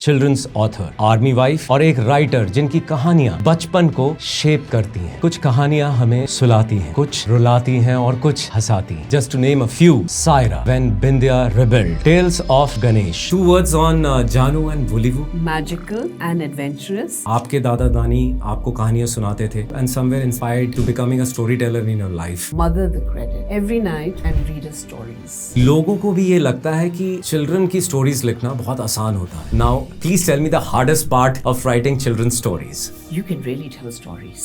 Children's author, army wife और एक writer जिनकी कहानियां बचपन को शेप करती हैं। कुछ कहानियां हमें सुलाती हैं, कुछ रुलाती हैं और कुछ हंसाती हैं। Just to name a few: Saira, when Bindiya rebelled, tales of Ganesh. 2 words on Janu and Wooliwoo. Magical and adventurous. आपके दादा दानी आपको कहानियां सुनाते थे and somewhere inspired to becoming a storyteller in your life. Mother the credit. Every night and read her stories. लोगों को भी ये लगता है कि चिल्ड्रन की स्टोरीज लिखना बहुत आसान होता है। Now please tell me the hardest part of writing children stories. You can really tell stories.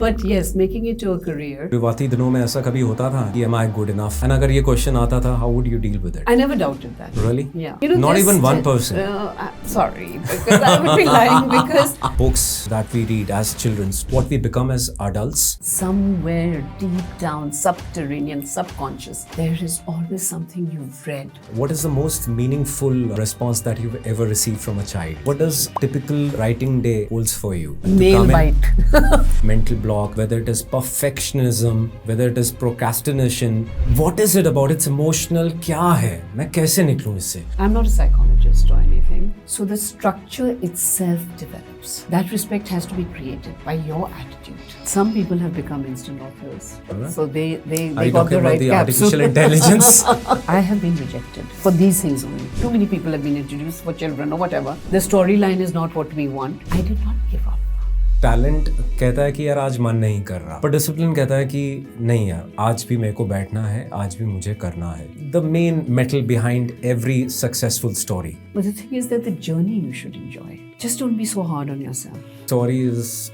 But yes, making it to a career. शुरुआती दिनों में ऐसा कभी होता था कि am I good enough? And अगर ये क्वेश्चन आता था, how would you deal with it? I never doubted that. Really? Yeah. Not even one person. Sorry, because I would be lying because Books that we read as children, what we become as adults. somewhere deep down, subterranean, subconscious, there is always something you've read. What is the most meaningful response that you've ever received from a child? What does typical writing day holds for you? Nail bite. Mental block, whether it is perfectionism, whether it is procrastination, what is it about? It's emotional. क्या है? मैं कैसे निकलूं इससे? I'm not a psychologist or anything. So the structure itself develops. That respect has to be created by your attitude. Some people have become instant authors. So they Are you got talking the about right the capsule. artificial intelligence? I have been rejected for these things only. Too many people have been introduced for children or whatever. The storyline is not what we want. I did not give up. Talent कहता है कि यार आज मन नहीं कर रहा, पर डिसिप्लिन कहता है कि नहीं यार आज भी मेरे को बैठना है, आज भी मुझे करना है। The main metal behind every successful story. But the thing is that the journey you should enjoy. Just don't be so hard on yourself. Story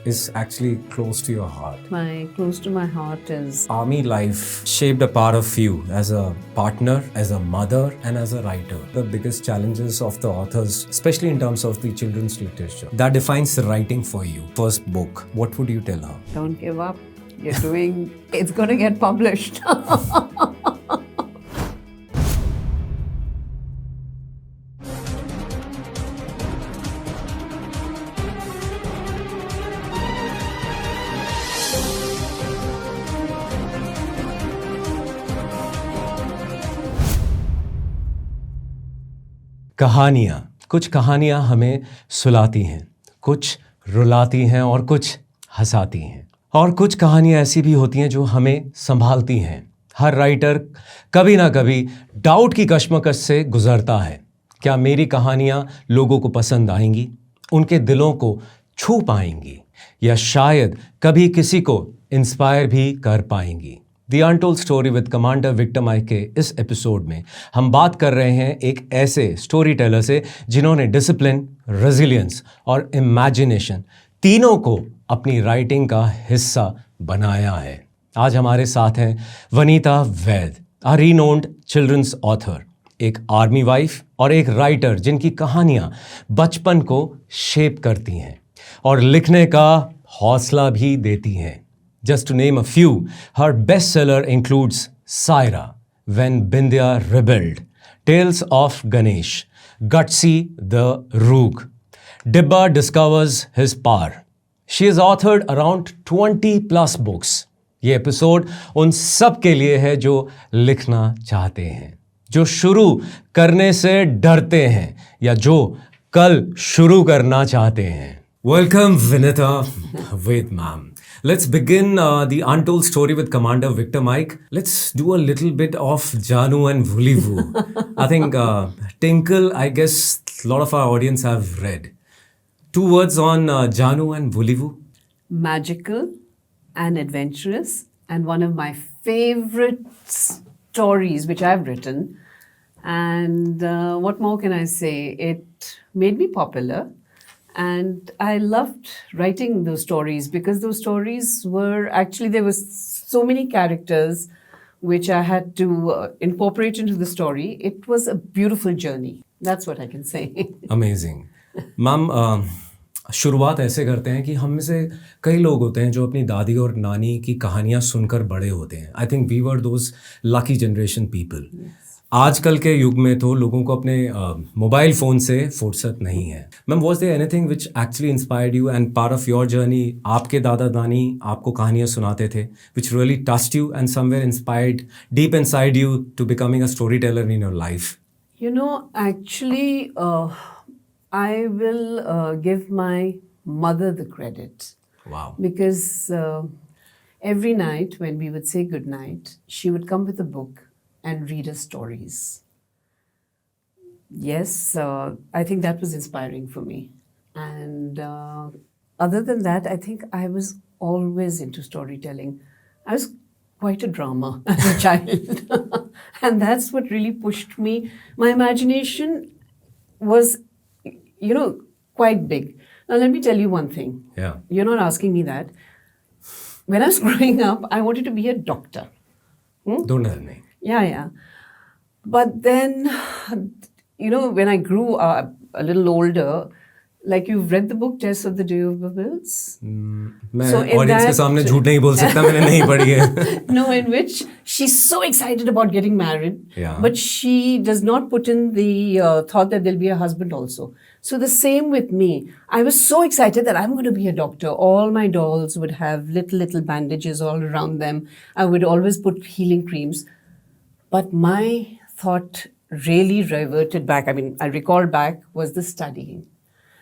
is actually close to your heart. Close to my heart is Army life shaped a part of you as a partner, as a mother, and as a writer. The biggest challenges of the authors, especially in terms of the children's literature, that defines the writing for you. First book, what would you tell her? don't give up. You're doing. It's going to get published. कहानियाँ, कुछ कहानियाँ हमें सुलाती हैं, कुछ रुलाती हैं और कुछ हंसाती हैं, और कुछ कहानियाँ ऐसी भी होती हैं जो हमें संभालती हैं। हर राइटर कभी ना कभी डाउट की कश्मकश से गुजरता है। क्या मेरी कहानियाँ लोगों को पसंद आएंगी, उनके दिलों को छू पाएंगी, या शायद कभी किसी को इंस्पायर भी कर पाएंगी? The untold story with commander Victor Mike के इस एपिसोड में हम बात कर रहे हैं एक ऐसे स्टोरी टेलर से जिन्होंने डिसिप्लिन, रेजिलियंस और इमेजिनेशन तीनों को अपनी राइटिंग का हिस्सा बनाया है। आज हमारे साथ हैं वनीता वैद, अ रीनोन्ड चिल्ड्रंस ऑथर, एक आर्मी वाइफ और एक राइटर जिनकी कहानियाँ बचपन को शेप करती हैं और लिखने का हौसला भी देती हैं। Just to name a few, her bestseller includes Saira, When Bindya Rebelled, Tales of Ganesh, Gutsy the Rogue, Dibba Discovers His Power. She has authored around 20 plus books. ये एपिसोड उन सब के लिए है जो लिखना चाहते हैं, जो शुरू करने से डरते हैं या जो कल शुरू करना चाहते हैं। Welcome, Vaneeta Vaid, ma'am. Let's begin the Untold story with Commander Victor Mike. Let's do a little bit of Janu and Vulivu. I think Tinkle, I guess a lot of our audience have read. 2 words on Janu and Vulivu. Magical and adventurous, and one of my favorite stories which I've written. And what more can I say? It made me popular. And I loved writing those stories because those stories were actually, there were so many characters which I had to incorporate into the story. It was a beautiful journey. That's what I can say. Amazing. Ma'am, शुरुआत ऐसे करते हैं कि हम में से कई लोग होते हैं जो अपनी दादी और नानी की कहानियाँ सुनकर बड़े होते हैं। I think we were those lucky generation people. Yes. आजकल के युग में तो लोगों को अपने मोबाइल फ़ोन से फुर्सत नहीं है। Ma'am, was there anything which actually inspired you and part of your journey? आपके दादा दानी आपको कहानियाँ सुनाते थे which really touched you and somewhere inspired deep inside you to becoming a story teller in your life? You know, actually, I will give my mother the credit. Wow. Because every night when we would say good night, she would come with a book and read us stories. Yes, I think that was inspiring for me. And other than that, I think I was always into storytelling. I was quite a drama as a child. And that's what really pushed me. My imagination was, quite big. Now, let me tell you one thing. Yeah. You're not asking me that. When I was growing up, I wanted to be a doctor. Don't tell me. Yeah. But then, when I grew up a little older, like you've read the book Test of the Day of Babbles? मैं So in audience के that- सामने झूठ नहीं बोल सकता, मैंने नहीं पढ़ी है. No, in which she's so excited about getting married, Yeah. but she does not put in the thought that there'll be a husband also. So the same with me. I was so excited that I'm going to be a doctor. All my dolls would have little bandages all around them. I would always put healing creams. But my thought really reverted back. I mean, I recalled back was the studying.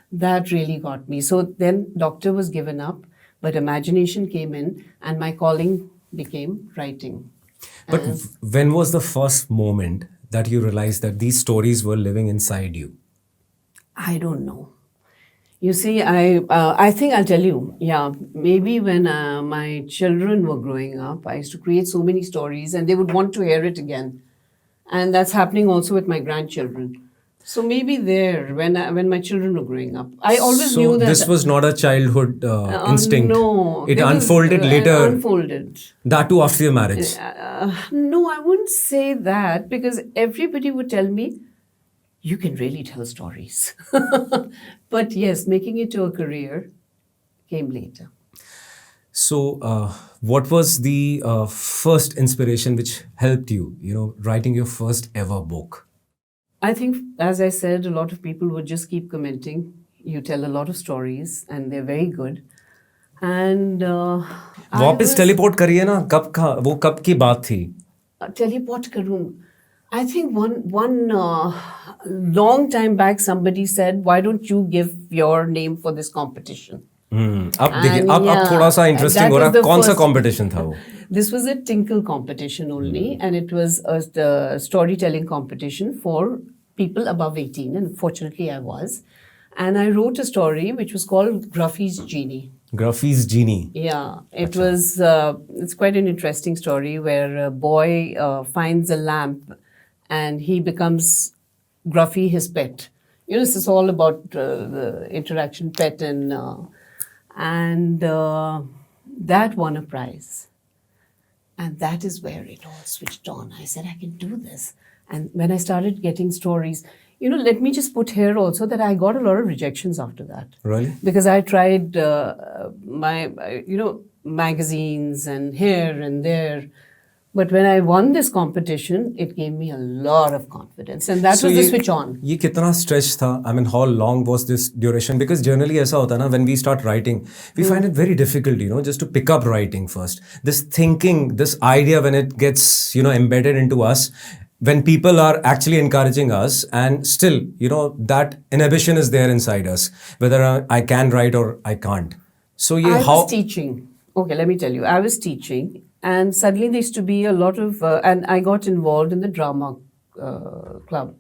That really got me. So then doctor was given up, but imagination came in and my calling became writing. But when was the first moment that you realized that these stories were living inside you? I don't know. You see, I think I'll tell you. Yeah, maybe when my children were growing up, I used to create so many stories, and they would want to hear it again, and that's happening also with my grandchildren. So maybe there, when my children were growing up, I always So knew that this was not a childhood instinct. No, It there was, unfolded later. Unfolded. That too after your marriage. No, I wouldn't say that because everybody would tell me, you can really tell stories. But yes, making it to a career came later. So what was the first inspiration which helped you, writing your first ever book? I think, as I said, a lot of people would just keep commenting. You tell a lot of stories and they're very good. And वापस teleport करिए ना, वो कब की बात थी? Teleport करूं. I think one long time back somebody said, why don't you give your name for this competition? अब देखिए, And अब yeah, थोड़ा सा इंटरेस्टिंग that हो रहा was है. the कौन सा first- कंपटीशन था वो? This was a tinkle competition only, and it was the storytelling competition for people above 18, and fortunately I was. And I wrote a story which was called Gruffy's Genie. Gruffy's Genie. Yeah, it was, it's quite an interesting story where a boy finds a lamp and he becomes Gruffy, his pet. This is all about the interaction pet and that won a prize. And that is where it all switched on. I said, I can do this. And when I started getting stories, let me just put here also that I got a lot of rejections after that. Really? Because I tried magazines and here and there. But when I won this competition, it gave me a lot of confidence. And that was the switch on. ये कितना stretch था? I mean, how long was this duration? Because generally ऐसा होता है ना, when we start writing, we find it very difficult, just to pick up writing first. This thinking, this idea, when it gets, embedded into us, when people are actually encouraging us, and still, that inhibition is there inside us, whether I can write or I can't. So I was teaching. Okay, let me tell you. I was teaching. And suddenly there used to be a lot of, and I got involved in the drama club.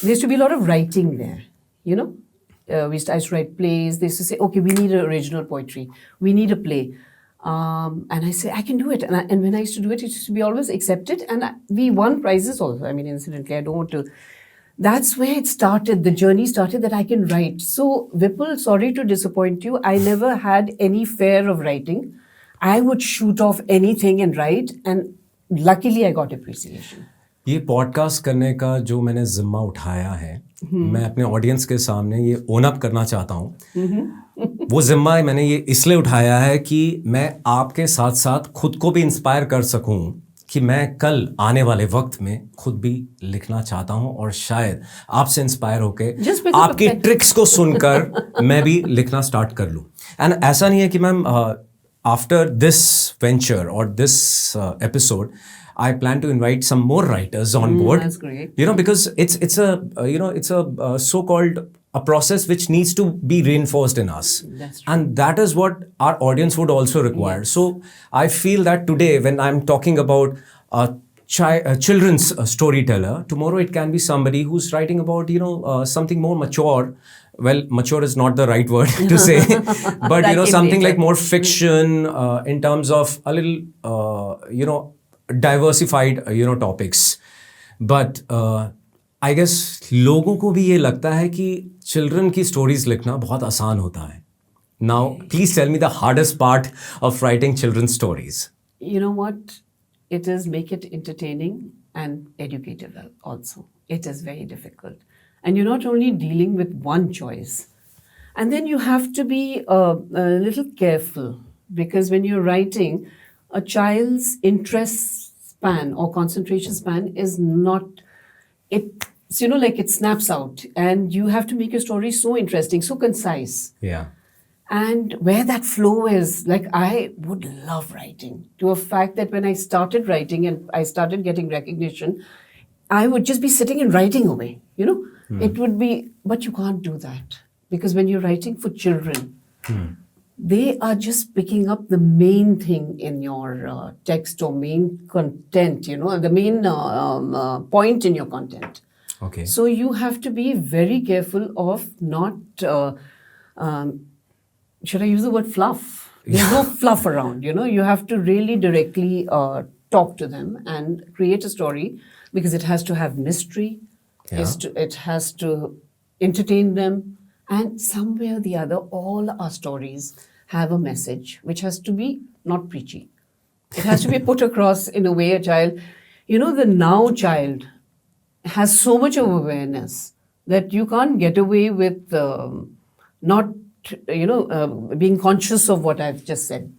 There used to be a lot of writing there, I used to write plays. They used to say, okay, we need original poetry. We need a play. And I say, I can do it. And when I used to do it, it used to be always accepted. And we won prizes also. I mean, incidentally, I don't want to. That's where it started. The journey started that I can write. So, Vipul, sorry to disappoint you. I never had any fear of writing. I would shoot off anything and write, and luckily I got appreciation. ये podcast करने का जो मैंने जिम्मा उठाया है, मैं अपने ऑडियंस के सामने ये ओन अप करना चाहता हूँ. वो जिम्मा मैंने ये इसलिए उठाया है कि मैं आपके साथ साथ खुद को भी इंस्पायर कर सकूँ कि मैं कल आने वाले वक्त में खुद भी लिखना चाहता हूँ, और शायद आपसे इंस्पायर होके आपकी ट्रिक्स को सुनकर मैं भी लिखना स्टार्ट कर लूँ. एंड ऐसा नहीं है कि ma'am after this venture or this episode, I plan to invite some more writers on board. That's great. Because it's a so-called a process which needs to be reinforced in us. That's true. And that is what our audience would also require. Yes. So I feel that today, when I'm talking about a children's storyteller, tomorrow it can be somebody who's writing about, something more mature. Well, mature is not the right word to say, but, something like more fiction in terms of a little, diversified, topics. But I guess लोगों को भी ये लगता है कि children की stories लिखना बहुत आसान होता है. Now, please tell me the hardest part of writing children's stories. You know what? It is make it entertaining and educative also. It is very difficult. And you're not only dealing with one choice. And then you have to be a little careful, because when you're writing, a child's interest span or concentration span is not, it's, like it snaps out. And you have to make your story so interesting, so concise. Yeah. And where that flow is, like I would love writing, to a fact that when I started writing and I started getting recognition, I would just be sitting and writing away, It would be, but you can't do that. Because when you're writing for children, they are just picking up the main thing in your text or main content, the main point in your content. Okay. So you have to be very careful of not... should I use the word fluff? There's no fluff around, You have to really directly talk to them and create a story, because it has to have mystery. Yeah. It has to entertain them. And somewhere or the other, all our stories have a message, which has to be not preachy. It has to be put across in a way a child... the now child has so much of awareness that you can't get away with not... being conscious of what I've just said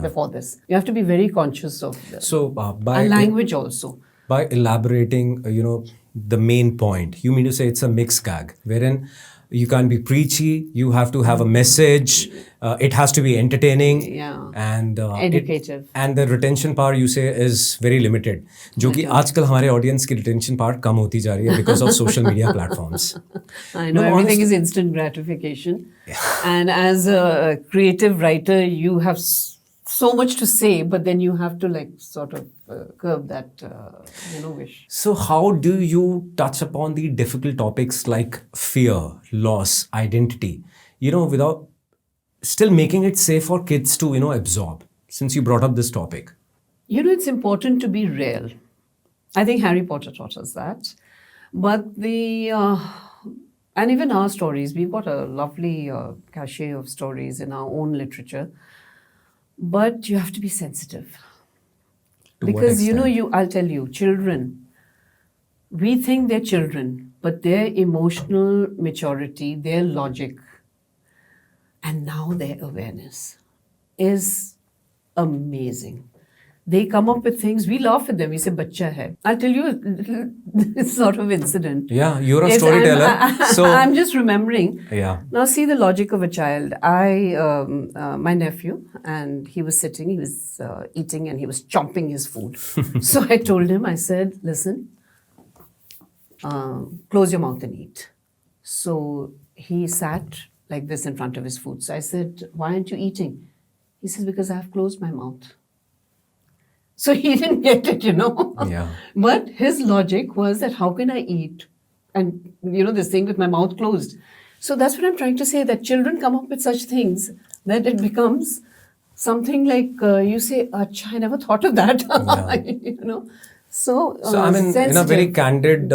before this. You have to be very conscious of by language also. By elaborating, the main point, you mean to say it's a mixed gag, wherein you can't be preachy, you have to have a message, it has to be entertaining, and educative. And the retention power, you say, is very limited, जो कि आजकल हमारे audience की retention power कम होती जा रही है because of social media platforms. I know, everything is instant gratification. And as a creative writer, you have so much to say, but then you have to sort of curb that wish. So how do you touch upon the difficult topics like fear, loss, identity, without still making it safe for kids to, absorb, since you brought up this topic? It's important to be real. I think Harry Potter taught us that. But and even our stories, we've got a lovely cachet of stories in our own literature. But you have to be sensitive. Because, I'll tell you, children, we think they're children, but their emotional maturity, their logic, and now their awareness is amazing. They come up with things, we laugh at them, we say, bacha hai. I'll tell you a sort of incident. Yeah, you're a storyteller. So I'm just remembering. Yeah. Now see the logic of a child. My nephew, and he was sitting, he was eating and he was chomping his food. So I told him, I said, listen, close your mouth and eat. So he sat like this in front of his food. So I said, why aren't you eating? He says, because I have closed my mouth. So he didn't get it, Yeah. But his logic was that how can I eat? And, this thing with my mouth closed. So that's what I'm trying to say, that children come up with such things that it becomes something like, you say, Acha, I never thought of that, So I mean, in a very candid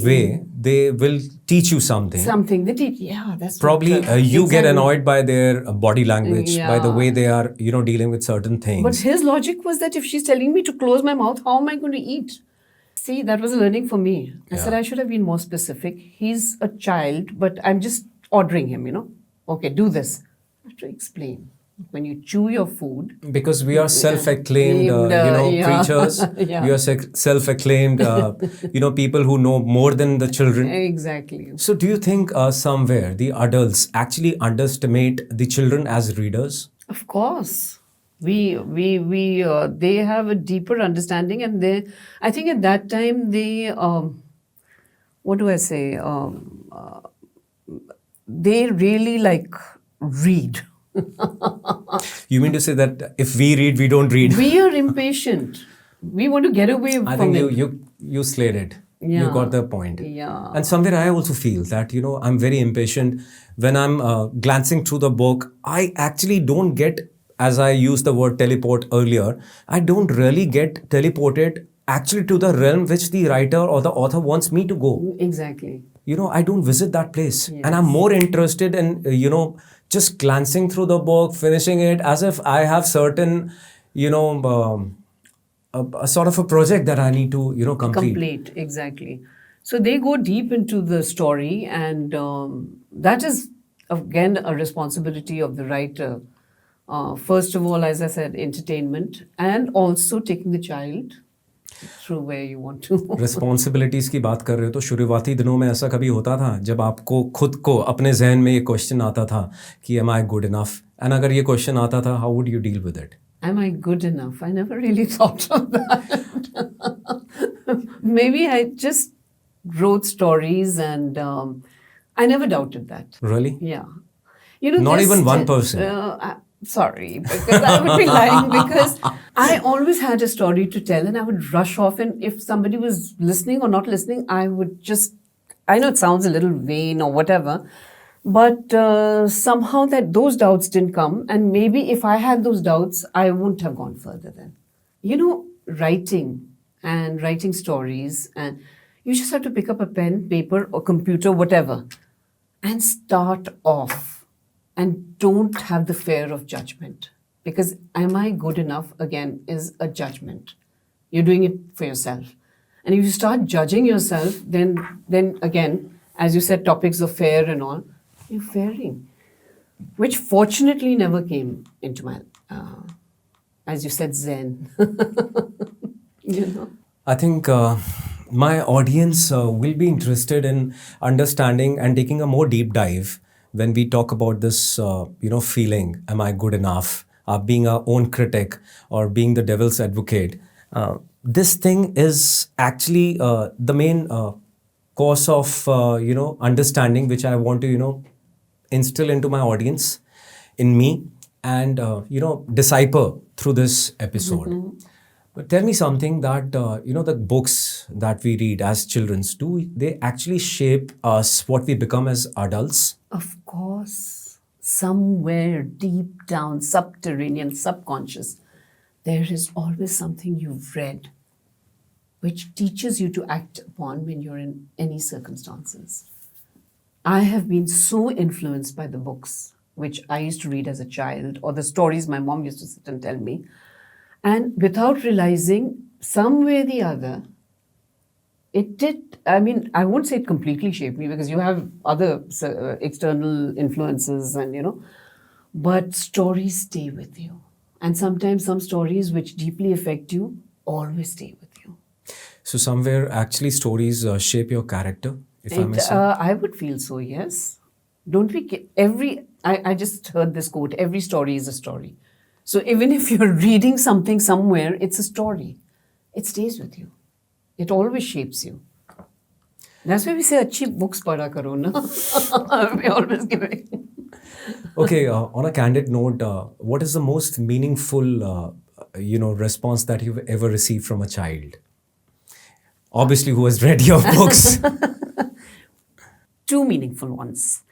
way, they will teach you something. Something. They teach, yeah, that's probably you get annoyed by their body language, by the Yeah. way they are, dealing with certain things. But his logic was that if she's telling me to close my mouth, how am I going to eat? See, that was a learning for me. I said I should have been more specific. He's a child, but I'm just ordering him, Okay, do this. I have to explain. When you chew your food... Because we are self-acclaimed, creatures. Yeah. We are self-acclaimed, people who know more than the children. Exactly. So do you think somewhere the adults actually underestimate the children as readers? Of course. They have a deeper understanding, and I think at that time what do I say? they really like read. You mean to say that if we read, we don't read? We are impatient. We want to get away I from think it. you slayed it. You Yeah. got the point. Yeah. And somewhere I also feel that, I'm very impatient. When I'm glancing through the book, I actually don't get, as I used the word teleport earlier, I don't really get teleported actually to the realm which the writer or the author wants me to go. Exactly. I don't visit that place. Yes. And I'm more interested in, just glancing through the book, finishing it as if I have certain, a sort of a project that I need to, complete. Exactly. So they go deep into the story, and that is again a responsibility of the writer. First of all, as I said, entertainment, and also taking the child through where you want to. Responsibilities की बात कर रहे हो तो शुरुआती दिनों में ऐसा कभी होता था जब आपको खुद को अपने जहन में ये क्वेश्चन आता था कि am I good enough, and अगर ये क्वेश्चन आता था, how would you deal with it? Am I good enough? I never really thought of that. Maybe I just wrote stories, and I never doubted that. Really? Yeah. Not this even one did- person? Sorry, because I would be lying, because I always had a story to tell, and I would rush off, and if somebody was listening or not listening, I would just, I know it sounds a little vain or whatever, but somehow that those doubts didn't come, and maybe if I had those doubts, I wouldn't have gone further then. Writing and writing stories, and you just have to pick up a pen, paper, or computer, whatever, and start off. And don't have the fear of judgment. Because am I good enough, again, is a judgment. You're doing it for yourself. And if you start judging yourself, then again, as you said, topics of fear and all, you're fearing. Which fortunately never came into my, as you said, Zen. I think my audience will be interested in understanding and taking a more deep dive when we talk about this, feeling, am I good enough, being our own critic or being the devil's advocate. This thing is actually the main course of, understanding which I want to, instill into my audience, in me, and, decipher through this episode. Mm-hmm. But tell me something that, the books that we read as children, do they actually shape us, what we become as adults? Of course. Somewhere deep down, subterranean, subconscious, there is always something you've read which teaches you to act upon when you're in any circumstances. I have been so influenced by the books which I used to read as a child, or the stories my mom used to sit and tell me. And without realizing, some way or the other, it did, I mean, I won't say it completely shaped me, because you have other external influences and, but stories stay with you. And sometimes some stories which deeply affect you always stay with you. So somewhere actually stories shape your character, if I may say? I would feel so, yes. Don't we, I just heard this quote, every story is a story. So even if you're reading something somewhere, it's a story. It stays with you. It always shapes you. That's why we say, "Achhi books padha karo na." We're always giving. Okay, on a candid note, what is the most meaningful, response that you've ever received from a child? Obviously, who has read your books. Two meaningful ones.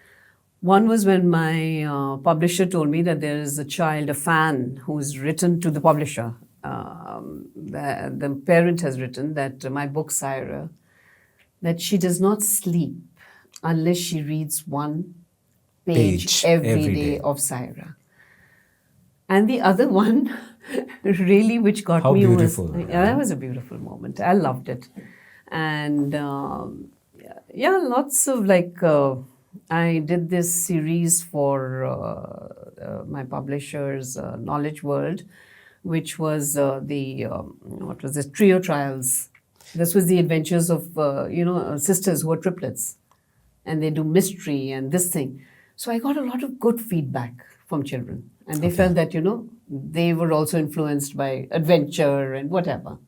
One was when my publisher told me that there is a child, a fan, who's written to the publisher. The parent has written that my book, Saira, that she does not sleep unless she reads one page every day of Saira. And the other one, really, which got me beautiful. was... Yeah, that was a beautiful moment. I loved it. And lots of I did this series for my publisher's Knowledge World, which was trio trials. This was the adventures of, sisters who are triplets, and they do mystery and this thing. So I got a lot of good feedback from children, and they felt that, they were also influenced by adventure and whatever.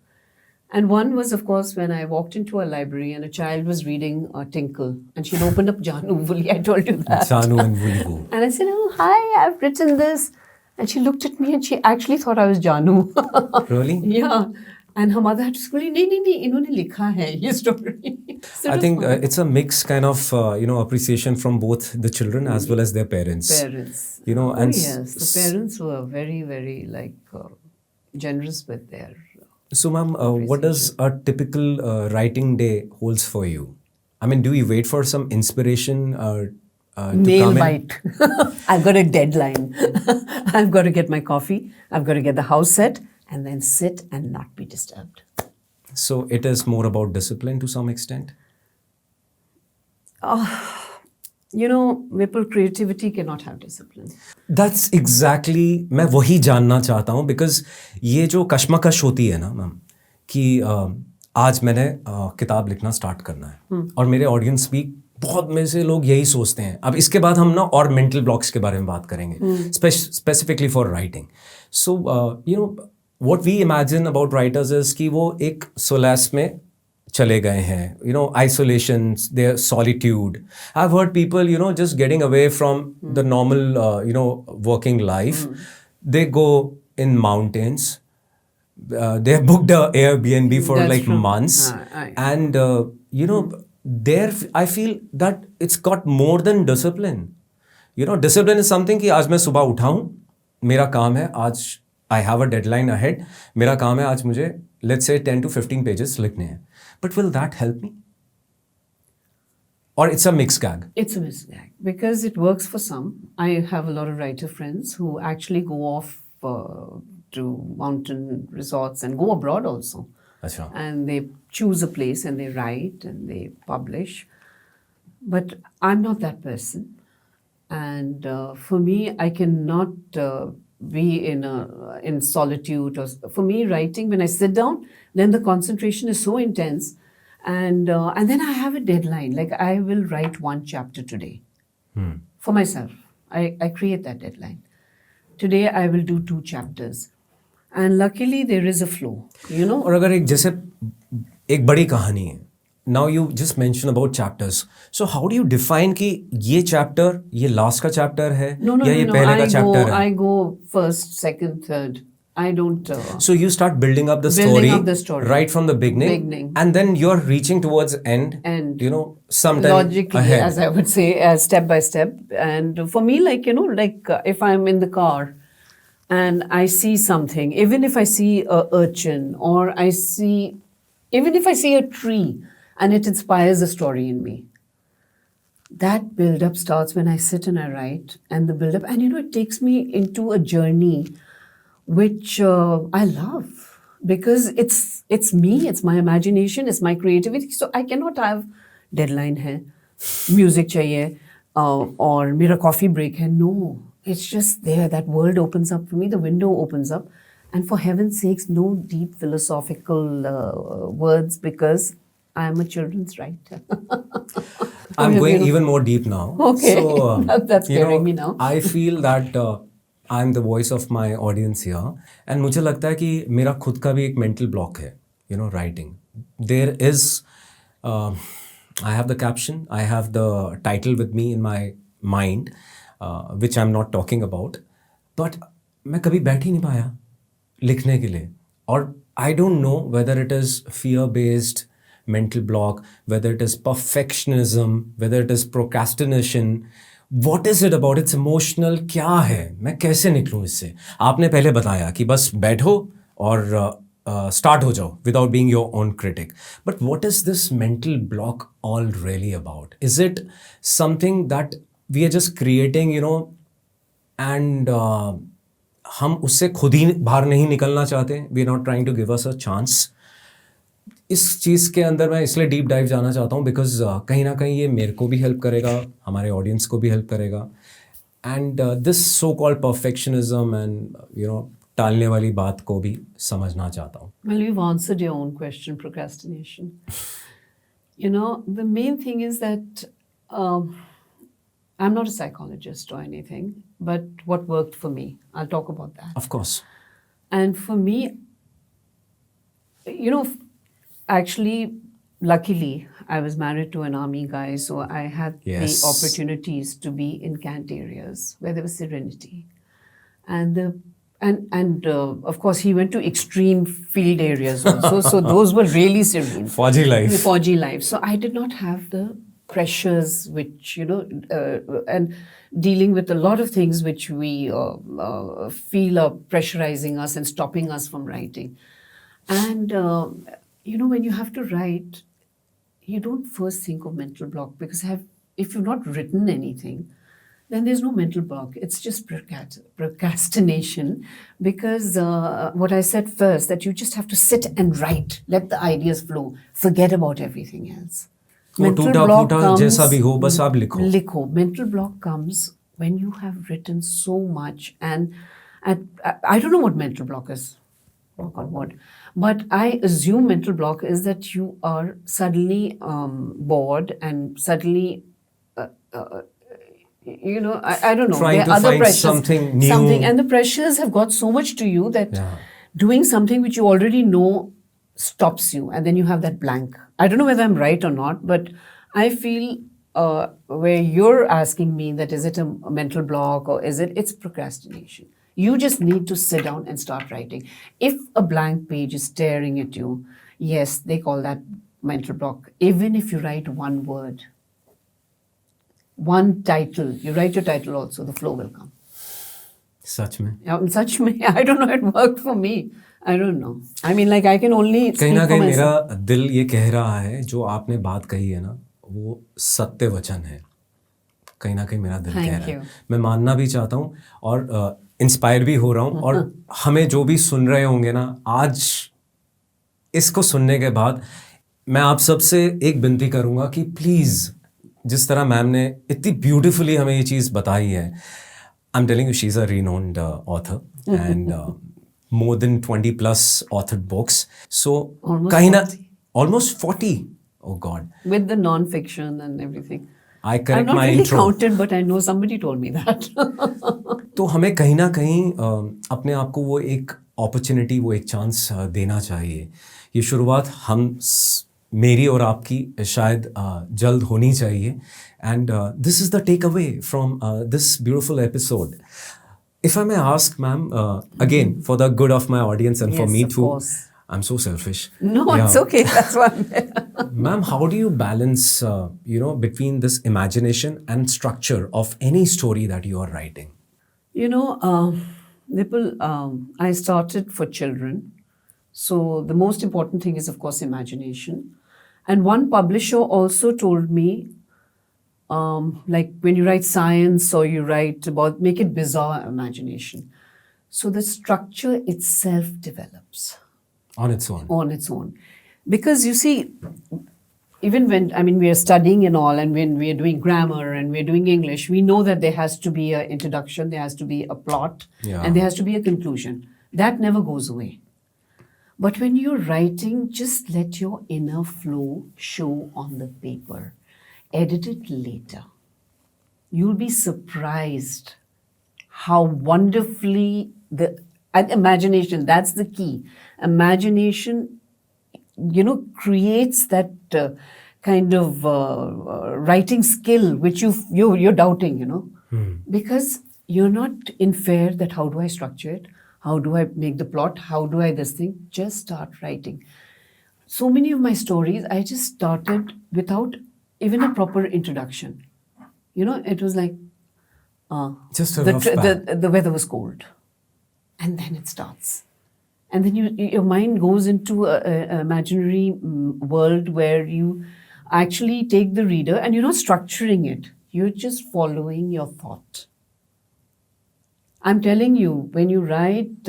And one was, of course, when I walked into a library and a child was reading Tinkle, and she'd opened up Janu Wooly. I told you that. Janu and Woolly Boo. And I said, "Oh, hi, I've written this." And she looked at me and she actually thought I was Janu. Really? Yeah. And her mother had to scold, नहीं, इन्होंने लिखा है ये story. So I it think was fun. it's a mix kind of, appreciation from both the children as well as their parents. Parents. Oh, and yes, the parents were very, very generous with their. So, ma'am, what does a typical writing day holds for you? I mean, do you wait for some inspiration to Nail come in? bite. I've got a deadline. I've got to get my coffee. I've got to get the house set and then sit and not be disturbed. So it is more about discipline to some extent? Vipul, creativity cannot have discipline. That's exactly मैं वही जानना चाहता हूँ because ये जो कश्मकश होती है ना मैम कि आज मैंने किताब लिखना स्टार्ट करना है और मेरे ऑडियंस भी बहुत में से लोग यही सोचते हैं. अब इसके बाद हम ना और मेंटल ब्लॉक्स के बारे में बात करेंगे specifically for writing. So what we imagine about writers is कि वो एक सोलैस में चले गए हैं, isolation, their solitude. I have heard people just getting away from the normal working life. They go in mountains. They have booked a Airbnb for That's like true. months, and there I feel that it's got more than discipline. Discipline is something कि आज मैं सुबह उठाऊं, मेरा काम है आज, I have a deadline ahead, मेरा काम है आज मुझे let's say 10 to 15 pages लिखने हैं. But will that help me? Or it's a mixed gag? It's a mixed gag because it works for some. I have a lot of writer friends who actually go off to mountain resorts and go abroad also. Achha. And they choose a place and they write and they publish. But I'm not that person. And for me, I cannot be in solitude. For me, writing, when I sit down, then the concentration is so intense. And then I have a deadline. Like I will write one chapter today for myself. I create that deadline. Today I will do 2 chapters. And luckily there is a flow, और अगर एक बड़ी कहानी है, now you just mentioned about chapters. So how do you define कि ये chapter ये last का chapter है या ये पहले का chapter है? I go first, second, third. I don't. So you start building up the story right from the beginning, and then you're reaching towards end. Sometime logically, ahead. as I would say, step by step. And for me, if I'm in the car and I see something, even if I see a urchin or even if I see a tree and it inspires a story in me, that build-up starts when I sit and I write, and the build-up, and it takes me into a journey which I love because it's me, it's my imagination, it's my creativity. So I cannot have deadline hai, music chahiye, or mera coffee break hai. No, it's just there. That world opens up for me. The window opens up, and for heaven's sakes, no deep philosophical words because I am a children's writer. I'm going even more deep now. Okay, so, that's scaring me now. I feel that I'm the voice of my audience here, and मुझे लगता है कि मेरा खुद का भी एक mental block है, writing. There is, I have the caption, I have the title with me in my mind, which I'm not talking about, but मैं कभी बैठ ही नहीं पाया लिखने के लिए. और I don't know whether it is fear-based mental block, whether it is perfectionism, whether it is procrastination. What is it about? It's emotional. क्या है? मैं कैसे निकलूँ इससे? आपने पहले बताया कि बस बैठो और start हो जाओ without being your own critic. But what is this mental block all really about? Is it something that we are just creating, and हम उससे खुद ही बाहर नहीं निकलना चाहते? We are not trying to give us a chance. इस चीज़ के अंदर मैं इसलिए डीप डाइव जाना चाहता हूँ बिकॉज कहीं ना कहीं ये मेरे को भी हेल्प करेगा, हमारे ऑडियंस को भी हेल्प करेगा. And this so called perfectionism and टालने वाली बात को भी समझना चाहता हूँ. Well, you've answered your own question, procrastination. The main thing is that I'm not a psychologist or anything, but what worked for me, I'll talk about that. Of course. And for me, actually, luckily, I was married to an army guy, so I had Yes. the opportunities to be in cant areas where there was serenity, and the and of course he went to extreme field areas also. So those were really serene. Fauji life. The Fauji life. So I did not have the pressures which and dealing with a lot of things which we feel are pressurizing us and stopping us from writing. And when you have to write, you don't first think of mental block, because if you've not written anything, then there's no mental block. It's just procrastination, because what I said first, that you just have to sit and write, let the ideas flow, forget about everything else. टूटा फूटा जैसा भी हो बस आप लिखो. Mental block comes when you have written so much, and I don't know what mental block is. Oh God, what? But I assume mental block is that you are suddenly bored and suddenly, I don't know. Trying there to are other find pressures, something new. and the pressures have got so much to you that Yeah. doing something which you already know stops you, and then you have that blank. I don't know whether I'm right or not, but I feel where you're asking me that is it a mental block or it's procrastination. You just need to sit down and start writing. If a blank page is staring at you, yes, they call that mental block. Even if you write one word, one title, you write your title also, the flow will come. सच में. Such me, I don't know, it worked for me. I don't know. I mean, like, I can only कहीं speak ना for कहीं myself. मेरा दिल ये कह रहा है, जो आपने बात कही है ना, वो सत्य वचन है. कहीं ना कहीं मेरा दिल Thank कह रहा है. you. मैं मानना भी चाहता हूँ और इंस्पायर भी हो रहा हूँ. और हमें जो भी सुन रहे होंगे ना, आज इसको सुनने के बाद मैं आप सबसे एक विनती करूँगा कि प्लीज़, जिस तरह मैम ने इतनी ब्यूटीफुली हमें ये चीज़ बताई है, I am telling you she is a renowned author and more than 20 plus authored books. So almost 40. Oh God. With the non-fiction and everything. I correct my really intro. counted, but I know somebody told me that. तो हमें कहीं ना कहीं अपने आप को वो एक अपॉर्चुनिटी, वो एक चांस देना चाहिए. ये शुरुआत मेरी और आपकी शायद जल्द होनी चाहिए. And this is the takeaway from this beautiful episode. If I may ask, ma'am, again, for the good of my audience and for Yes, me of too, course. I'm so selfish. No, it's okay. That's why I'm there. Ma'am, how do you balance, between this imagination and structure of any story that you are writing? Nipul, I started for children. So the most important thing is, of course, imagination. And one publisher also told me, like when you write science or you write about, make it bizarre imagination. So the structure itself develops. On its own. On its own. Because you see, even when, we are studying and all, and when we are doing grammar and we are doing English, we know that there has to be an introduction, there has to be a plot, and there has to be a conclusion. That never goes away. But when you're writing, just let your inner flow show on the paper. Edit it later. You'll be surprised how wonderfully and imagination, that's the key. Imagination, creates that kind of writing skill which you're doubting, because you're not in fear that how do I structure it? How do I make the plot? How do I this thing? Just start writing. So many of my stories, I just started without even a proper introduction. It was like just a rough path. The weather was cold, and then it starts, and then your mind goes into an imaginary world where you actually take the reader, and you're not structuring it. You're just following your thought. I'm telling you, when you write,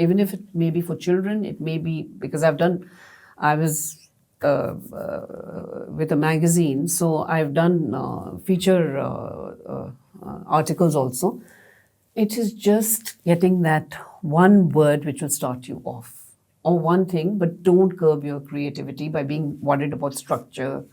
even if it may be for children, it may be because I was with a magazine, so I've done feature articles also. It is just getting that one word which will start you off, or one thing, but don't curb your creativity by being worried about structure.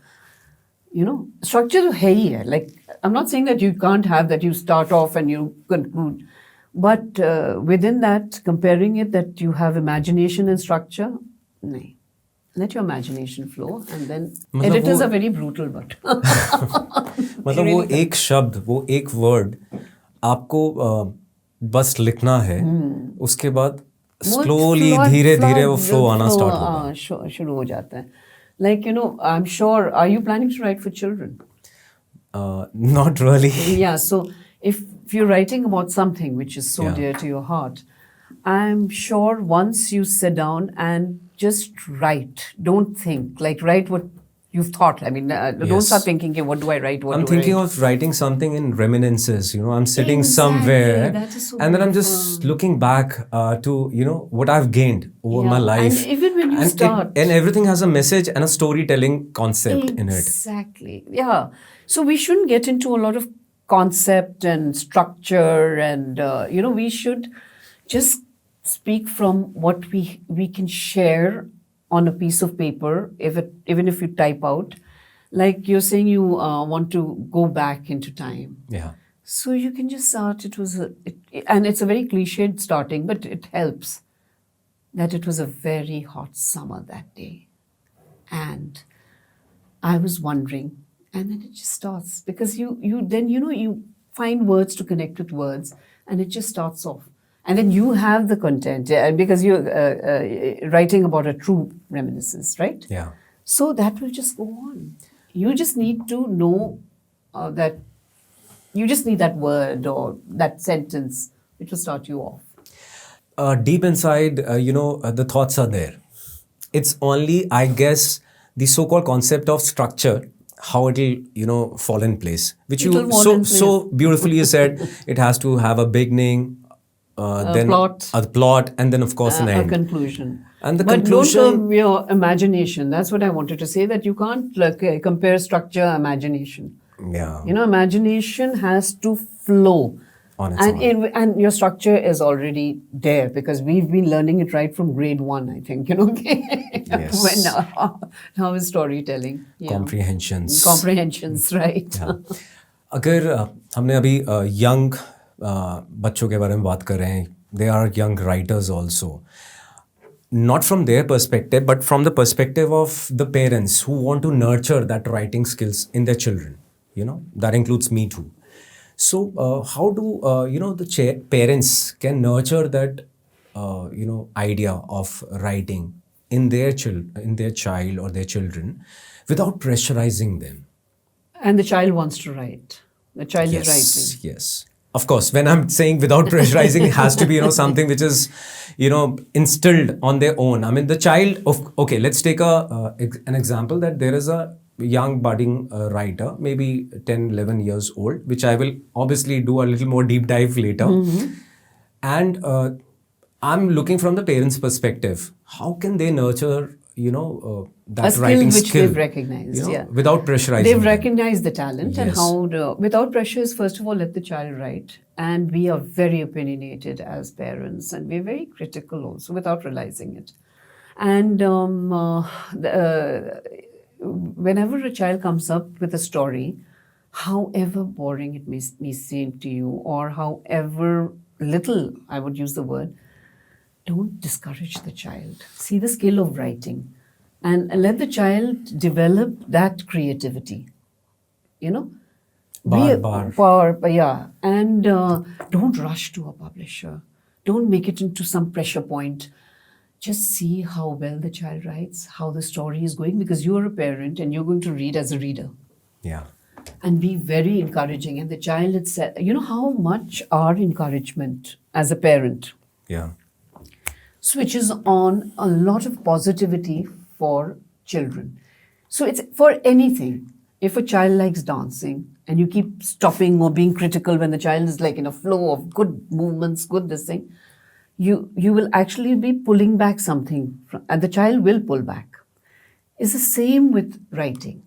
Structure is hai hai. Like, I'm not saying that you can't have that you start off and you conclude, but within that, comparing it that you have imagination and structure, nahin. let your imagination flow, and then मतलब editors वो- are very brutal, but मतलब वो एक शब्द, वो एक word आपको बस लिखना है, उसके बाद स्लोली धीरे धीरे वो फ्लो आना स्टार्ट होगा. शुरू हो जाता है. Like, I'm sure, are you planning to write for children? Not really. Yeah, so if you're writing about something which is so Yeah. dear to your heart, I'm sure once you sit down and just write, don't think, like write what you've thought. I mean, don't Yes. start thinking, okay, what do I write? What I'm do thinking I write? of writing something in reminiscences. I'm sitting Exactly, somewhere, that is so and then I'm just looking back to what I've gained over my Yeah, life. and even when you and start- and everything has a message and a storytelling concept in it. Exactly. Yeah. So we shouldn't get into a lot of concept and structure, and we should just speak from what we can share on a piece of paper, even if you type out. Like you're saying, you want to go back into time. Yeah. So you can just start. And it's a very cliched starting, but it helps. That it was a very hot summer that day, and I was wondering, and then it just starts, because you then you find words to connect with words, and it just starts off, and then you have the content, because you're writing about a true reminiscence, right? Yeah. So that will just go on. You just need to know that you just need that word or that sentence which will start you off. Deep inside, the thoughts are there. It's only, I guess, the so-called concept of structure, how it'll, fall in place, which It'll you fall in so beautifully you said. It has to have a beginning, then plot. a plot, and then of course an A end. conclusion. And the but conclusion- don't curb your imagination. That's what I wanted to say, that you can't compare structure, imagination. Yeah. Imagination has to flow. On its and own. and your structure is already there, because we've been learning it right from grade 1, I think. Yes. When now is storytelling. Yeah. Comprehensions. Comprehensions, right? अगर हमने अभी young बच्चों के बारे में बात कर रहे हैं, they are young writers also, not from their perspective, but from the perspective of the parents who want to nurture that writing skills in their children. That includes me too. So how do the parents can nurture that idea of writing in their child or their children without pressurizing them? And the child wants to write. The child is writing. Yes. Of course, when I'm saying without pressurizing, it has to be, something which is, instilled on their own. I mean, the child okay, let's take an example that there is a young budding writer, maybe 10, 11 years old, which I will obviously do a little more deep dive later. And I'm looking from the parents' perspective. How can they nurture, that A skill writing which skill, they've recognized, yeah. without pressurizing They've them? recognized the talent, and Yes. how without pressure is, first of all, let the child write. And we are very opinionated as parents, and we're very critical also without realizing it. And whenever a child comes up with a story, however boring it may seem to you, or however little, I would use the word, don't discourage the child. See the skill of writing, and let the child develop that creativity. Bar. Yeah. And don't rush to a publisher. Don't make it into some pressure point. Just see how well the child writes, how the story is going, because you're a parent and you're going to read as a reader. Yeah. And be very encouraging. And the child itself, how much our encouragement as a parent Yeah. switches on a lot of positivity for children. So it's for anything. If a child likes dancing and you keep stopping or being critical when the child is like in a flow of good movements, good this thing, you will actually be pulling back something, and the child will pull back. It's the same with writing.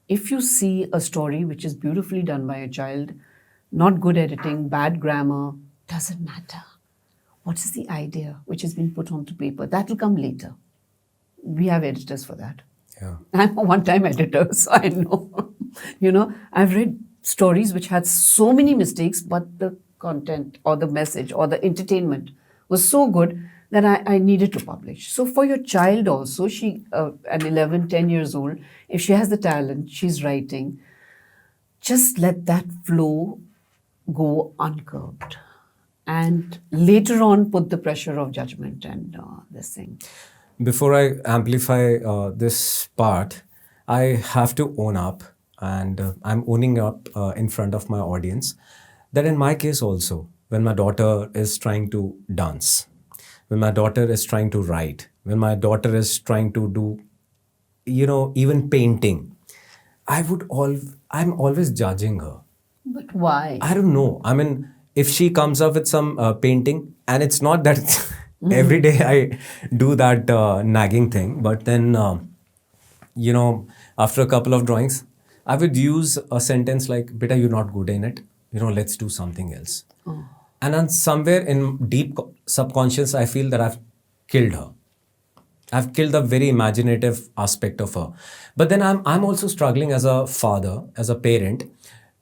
If you see a story which is beautifully done by a child, not good editing, bad grammar, doesn't matter. What is the idea which has been put onto paper? That will come later. We have editors for that. Yeah. I'm a one-time editor, so I know. I've read stories which had so many mistakes, but the content or the message or the entertainment was so good that I needed to publish. So for your child also, she, at 11, 10 years old, if she has the talent, she's writing, just let that flow go uncurbed. And later on, put the pressure of judgment and this thing. Before I amplify this part, I have to own up, and I'm owning up in front of my audience, that in my case also, when my daughter is trying to dance, when my daughter is trying to write, when my daughter is trying to do, even painting, I'm always judging her. But why? I don't know. I mean, if she comes up with some painting, and it's not that every day I do that nagging thing, but then, after a couple of drawings, I would use a sentence like, "Beta, you're not good in it. Let's do something else." And then somewhere in deep subconscious, I feel that I've killed her. I've killed the very imaginative aspect of her. But then I'm also struggling as a father, as a parent,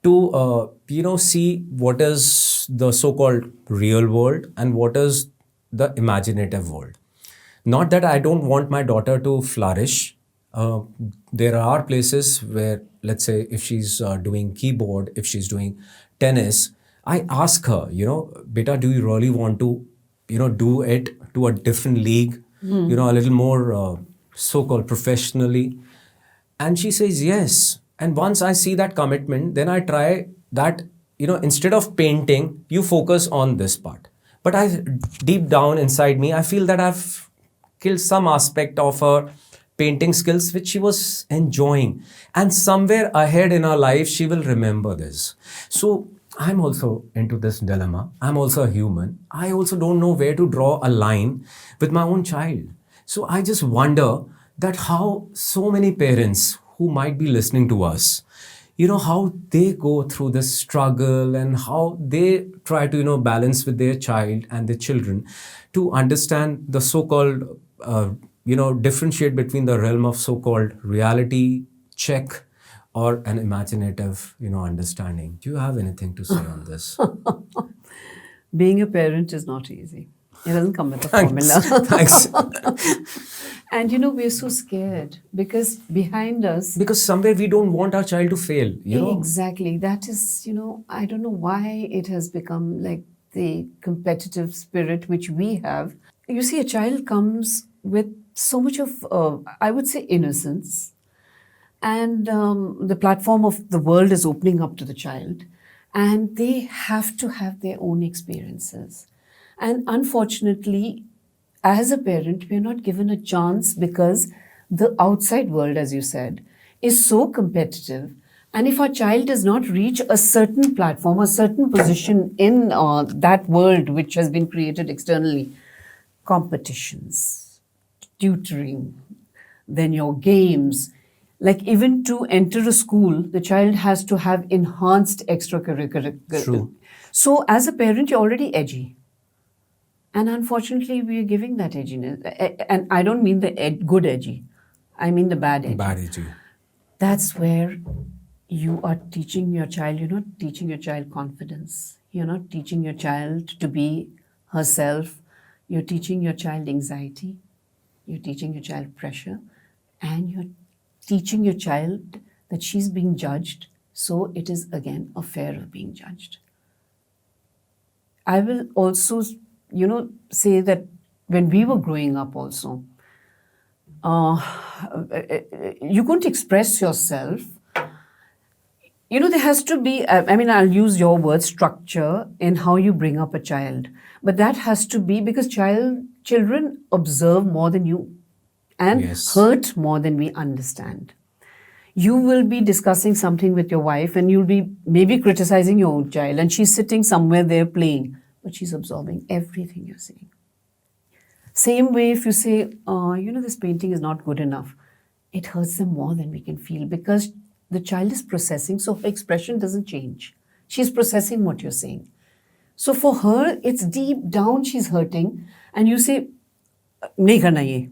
to see what is the so-called real world and what is the imaginative world. Not that I don't want my daughter to flourish. There are places where, let's say, if she's doing keyboard, if she's doing tennis, I ask her, "Beta, do you really want to, do it to a different league, a little more so-called professionally?" And she says yes. And once I see that commitment, then I try that, instead of painting, you focus on this part. But deep down inside me, I feel that I've killed some aspect of her painting skills, which she was enjoying. And somewhere ahead in her life, she will remember this. So I'm also into this dilemma. I'm also a human. I also don't know where to draw a line with my own child. So I just wonder that how so many parents who might be listening to us, how they go through this struggle and how they try to, balance with their child and their children to understand the so-called, differentiate between the realm of so-called reality check or an imaginative, understanding. Do you have anything to say on this? Being a parent is not easy. It doesn't come with a formula. Thanks. And we're so scared because behind us... Because somewhere we don't want our child to fail, Exactly. That is, I don't know why it has become like the competitive spirit which we have. You see, a child comes with so much of, I would say, innocence. And the platform of the world is opening up to the child. And they have to have their own experiences. And unfortunately, as a parent, we're not given a chance because the outside world, as you said, is so competitive. And if our child does not reach a certain platform, a certain position in that world which has been created externally, competitions, tutoring, then your games, like even to enter a school, the child has to have enhanced extracurricular. True. So as a parent, you're already edgy. And unfortunately, we are giving that edginess. And I don't mean the good edgy. I mean the bad edgy. Bad edgy. That's where you are teaching your child. You're not teaching your child confidence. You're not teaching your child to be herself. You're teaching your child anxiety. You're teaching your child pressure. And you're teaching your child that she's being judged. So it is, again, a fear of being judged. I will also... say that when we were growing up also, you couldn't express yourself. There has to be, I'll use your word, structure in how you bring up a child. But that has to be because children observe more than you and hurt more than we understand. You will be discussing something with your wife and you'll be maybe criticizing your own child and she's sitting somewhere there playing. But she's absorbing everything you're saying. Same way if you say, this painting is not good enough, it hurts them more than we can feel because the child is processing, so her expression doesn't change. She's processing what you're saying. So for her, it's deep down she's hurting and you say, nahi karna ye.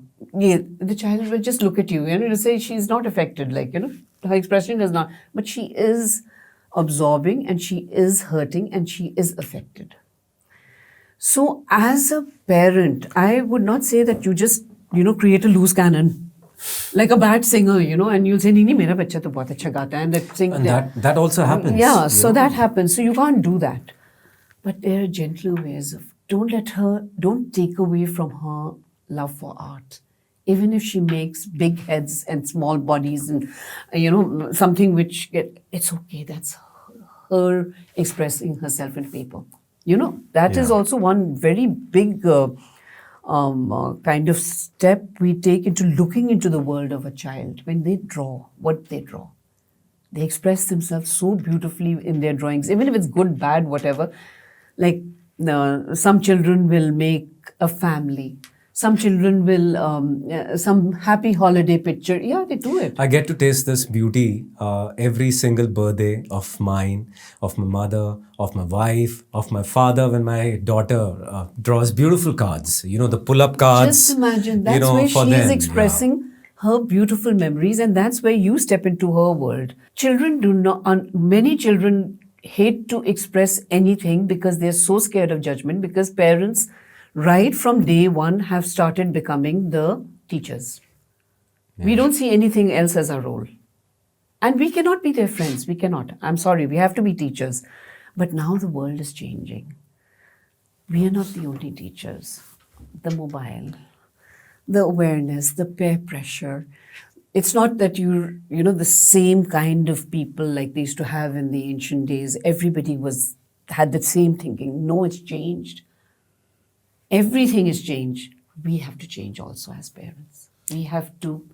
The child will just look at you and say she's not affected, her expression is not, but she is absorbing and she is hurting and she is affected. So as a parent, I would not say that you just, create a loose cannon. Like a bad singer, and you'll say, "Nini, mera bacha to bahut acha gaata hai," and And that also happens. Yeah, so that happens. So you can't do that. But there are gentler ways of, don't take away from her love for art. Even if she makes big heads and small bodies and, something which, it's okay. That's her expressing herself in paper. That is also one very big kind of step we take into looking into the world of a child. When they draw, what they draw, they express themselves so beautifully in their drawings, even if it's good, bad, whatever. Like some children will make a family. Some children will, some happy holiday picture. Yeah, they do it. I get to taste this beauty every single birthday of mine, of my mother, of my wife, of my father, when my daughter draws beautiful cards. The pull-up cards. Just imagine, that's where she is expressing her beautiful memories, and that's where you step into her world. Children do not, many children hate to express anything because they're so scared of judgment, because parents, right from day one, have started becoming the teachers. Yeah. We don't see anything else as our role. And we cannot be their friends. We cannot. I'm sorry, we have to be teachers. But now the world is changing. We are not the only teachers. The mobile, the awareness, the peer pressure. It's not that you're, the same kind of people like they used to have in the ancient days. Everybody had the same thinking. No, it's changed. Everything is changed. We have to change also as parents. We have to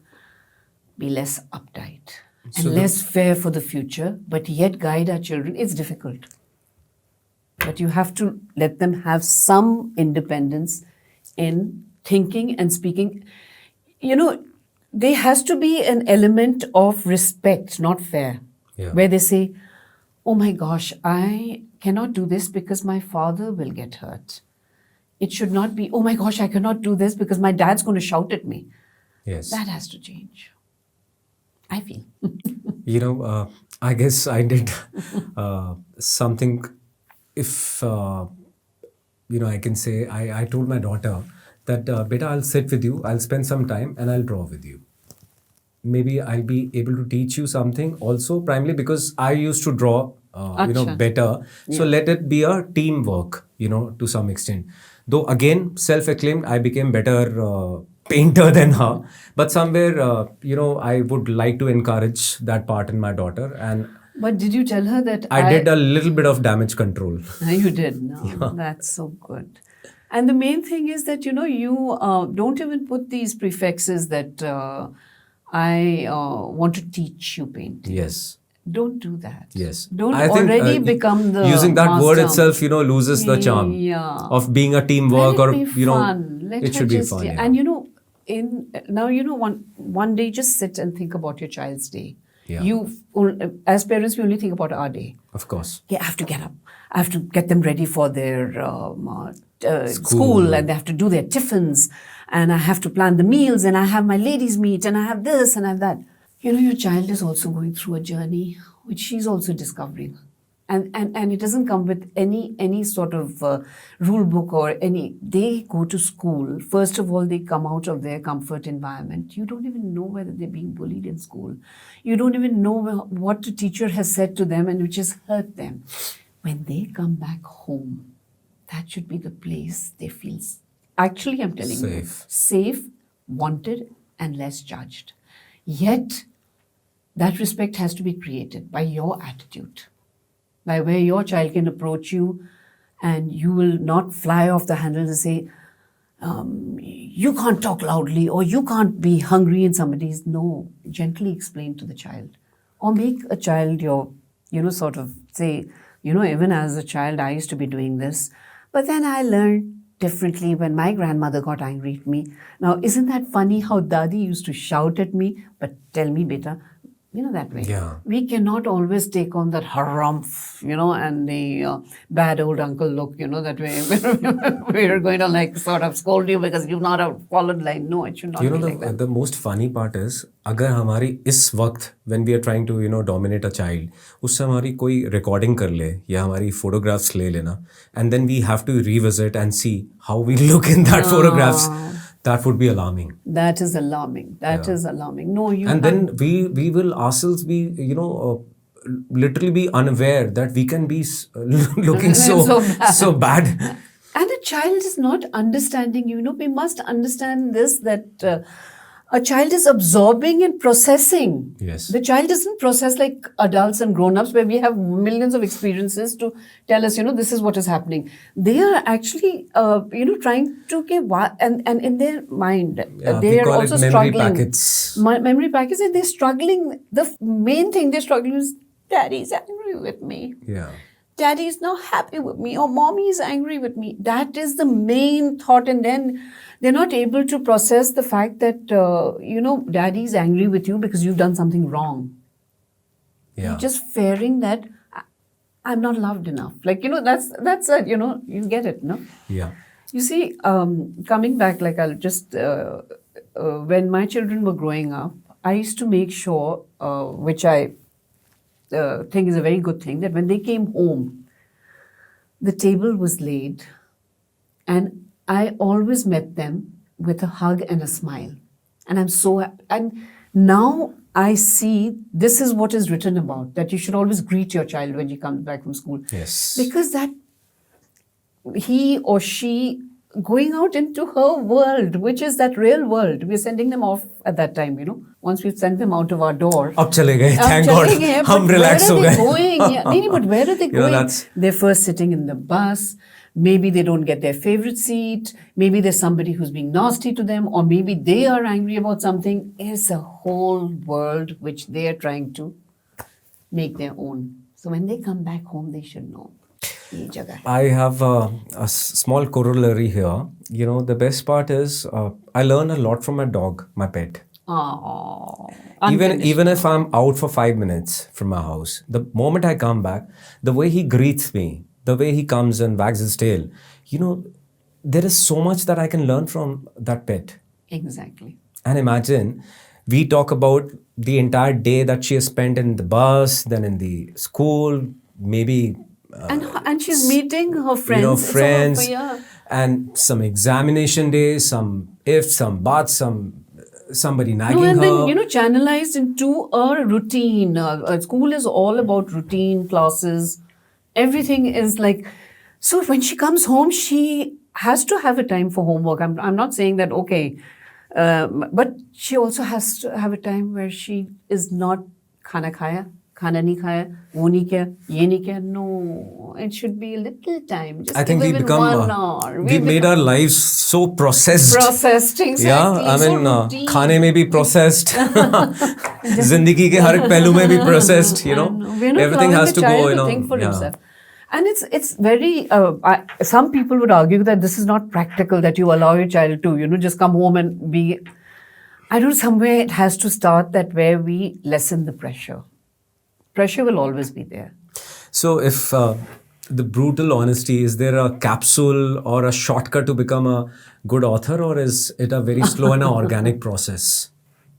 be less uptight and less fair for the future, but yet guide our children. It's difficult. But you have to let them have some independence in thinking and speaking. There has to be an element of respect, not fear, where they say, "Oh my gosh, I cannot do this because my father will get hurt." It should not be, "Oh my gosh, I cannot do this because my dad's going to shout at me." Yes. That has to change, I feel. I guess I did something, if, I can say, I told my daughter that, "Beta, I'll sit with you, I'll spend some time and I'll draw with you. Maybe I'll be able to teach you something also, primarily because I used to draw, better. Yeah. So let it be a teamwork, to some extent. Though again, self-acclaimed, I became better painter than her. But somewhere, I would like to encourage that part in my daughter. But did you tell her that I did a little bit of damage control. You did? No, yeah. That's so good. And the main thing is that, you don't even put these prefixes that I want to teach you painting. Yes. Don't do that. Yes. Don't already become the using that master. Word itself, loses the charm of being a teamwork, or, it should be fun. Yeah. And, one day just sit and think about your child's day. Yeah. As parents, we only think about our day. Of course. Yeah, I have to get up. I have to get them ready for their school, and they have to do their tiffins, and I have to plan the meals, and I have my ladies' meet, and I have this, and I have that. Your child is also going through a journey which she's also discovering. And it doesn't come with any sort of rule book or any. They go to school. First of all, they come out of their comfort environment. You don't even know whether they're being bullied in school. You don't even know what the teacher has said to them and which has hurt them. When they come back home, that should be the place they feel, actually, I'm telling you, safe, wanted, and less judged. Yet, that respect has to be created by your attitude, by where your child can approach you and you will not fly off the handle and say, you can't talk loudly or you can't be hungry in somebody's. No, gently explain to the child. Or make a child your, sort of say, even as a child, I used to be doing this. But then I learned differently when my grandmother got angry at me. Now, isn't that funny how Dadi used to shout at me? But tell me, beta, that way. Yeah. We cannot always take on that harumph, and the bad old uncle look, that way we're going to like sort of scold you because you've not followed line. No, it should not be like that. The most funny part is, अगर हमारी इस वक्त when we are trying to dominate a child, उससे हमारी कोई recording कर ले या हमारी photographs ले लेना, and then we have to revisit and see how we look in that photographs. That would be alarming. That is alarming. That is alarming. No, you. And then we will ourselves be literally be unaware that we can be looking so bad. And a child is not understanding. We must understand this, that a child is absorbing and processing. Yes. The child doesn't process like adults and grown-ups where we have millions of experiences to tell us, this is what is happening. They are actually, trying to get, and in their mind, they are also struggling. Memory packets, and they're struggling. The main thing they're struggling is, Daddy's angry with me. Yeah. Daddy is not happy with me, or Mommy is angry with me. That is the main thought. And then they're not able to process the fact that, Daddy is angry with you because you've done something wrong. Yeah. You're just fearing that I'm not loved enough. Like, that's it, you get it, no? Yeah. You see, coming back, like I'll just, when my children were growing up, I used to make sure, which I think is a very good thing, that when they came home, the table was laid, and I always met them with a hug and a smile. And I'm so happy. And now I see this is what is written about, that you should always greet your child when she comes back from school. Yes. Because that he or she going out into her world, which is that real world. We're sending them off at that time, Once we've sent them out of our door. अब चले गए, thank God. हम relax हो गए. But where are they going? They're first sitting in the bus. Maybe they don't get their favorite seat. Maybe there's somebody who's being nasty to them, or maybe they are angry about something. It's a whole world which they are trying to make their own. So when they come back home, they should know. I have a small corollary here. The best part is I learn a lot from my dog, my pet. Oh, even if I'm out for 5 minutes from my house, the moment I come back, the way he greets me, the way he comes and wags his tail, there is so much that I can learn from that pet. Exactly. And imagine, we talk about the entire day that she has spent in the bus, then in the school, maybe... and she's meeting her friends. Friends. And some examination days, some ifs, some buts, somebody nagging her. And then, channelized into a routine. School is all about routine, classes. Everything is like... So when she comes home, she has to have a time for homework. I'm not saying that, okay. But she also has to have a time where she is not khana khaya. Khana nahi khaya, wo nahi kiya, ye nahi kiya. No, it should be a little time. Just I think we become, 1 hour. We made our lives so processed. Processed, exactly. Yeah, I mean, खाने में भी processed. जिंदगी के हर एक पहलू में भी processed, Everything has to go, think for himself. And it's very, some people would argue that this is not practical, that you allow your child to, just come home and be, I don't know, somewhere it has to start that where we lessen the pressure. Pressure will always be there. So if the brutal honesty, is there a capsule or a shortcut to become a good author, or is it a very slow and organic process?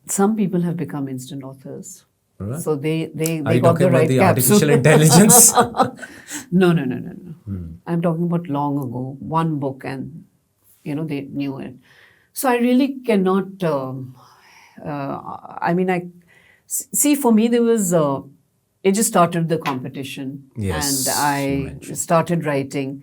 Some people have become instant authors. Right. So they Are you got talking the right about the capsule. artificial intelligence? No. I'm talking about long ago, one book, and they knew it. So I really cannot. See, for me there was. It just started the competition, yes, and I started writing.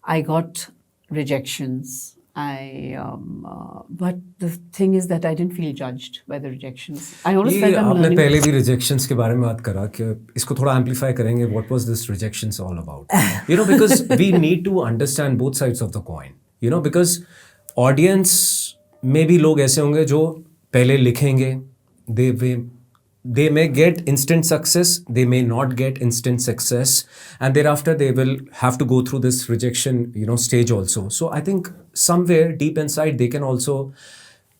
I got rejections. But the thing is that I didn't feel judged by the rejections. I always felt I'm learning. आपने पहले भी rejections के बारे में बात करा कि इसको थोड़ा amplify करेंगे. What was this rejections all about? Because we need to understand both sides of the coin. Because audience में भी लोग ऐसे होंगे जो पहले लिखेंगे, they may get instant success, they may not get instant success, and thereafter they will have to go through this rejection, stage also. So I think somewhere deep inside they can also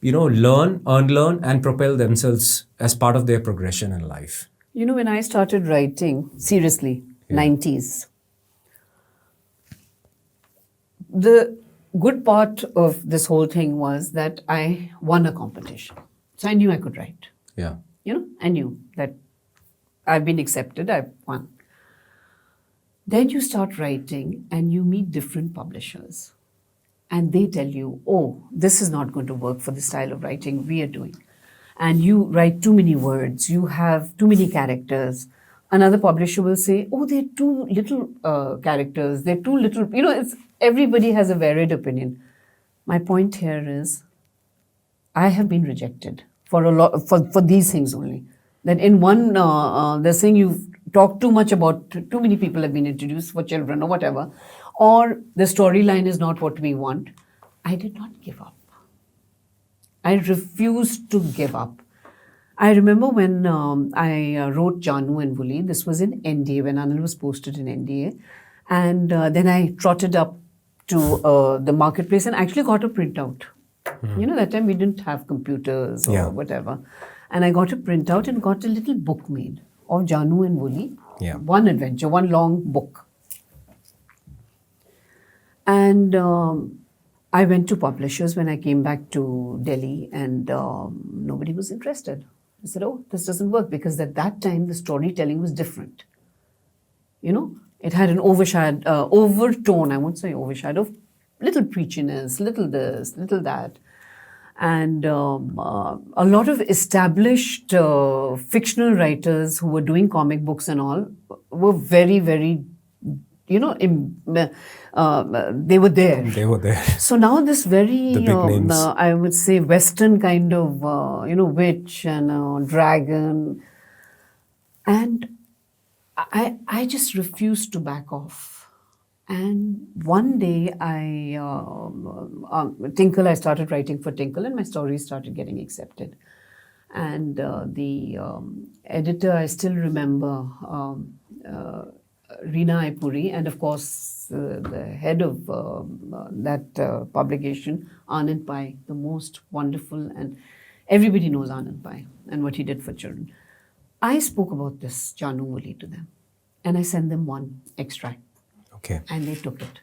learn, unlearn, and propel themselves as part of their progression in life. When I started writing, seriously, 90s, the good part of this whole thing was that I won a competition. So I knew I could write. Yeah. I knew that I've been accepted, I've won. Then you start writing and you meet different publishers. And they tell you, oh, this is not going to work for the style of writing we are doing. And you write too many words, you have too many characters. Another publisher will say, oh, they're too little characters, they're too little. Everybody has a varied opinion. My point here is, I have been rejected for these things only. That in one, they're saying you've talked too much about, too many people have been introduced for children or whatever, or the storyline is not what we want. I did not give up. I refused to give up. I remember when I wrote Janu and Wuli, this was in NDA, when Anil was posted in NDA. And then I trotted up to the marketplace and actually got a printout. That time we didn't have computers or whatever. And I got a printout and got a little book made of Janu and Wuli. Yeah. One adventure, one long book. And I went to publishers when I came back to Delhi, and nobody was interested. I said, oh, this doesn't work, because at that time the storytelling was different. It had an overtone, I won't say overshadow, little preachiness, little this, little that. And a lot of established fictional writers who were doing comic books and all were very, very, they were there. They were there. So now this very, the big names. I would say, Western kind of, witch and dragon. And I just refused to back off. And one day Tinkle, I started writing for Tinkle, and my stories started getting accepted. And the editor, I still remember, Reena Aipuri, and of course the head of that publication, Anand Pai, the most wonderful, and everybody knows Anand Pai and what he did for children. I spoke about this Janu Wuli to them, and I sent them one extract. Okay. And they took it.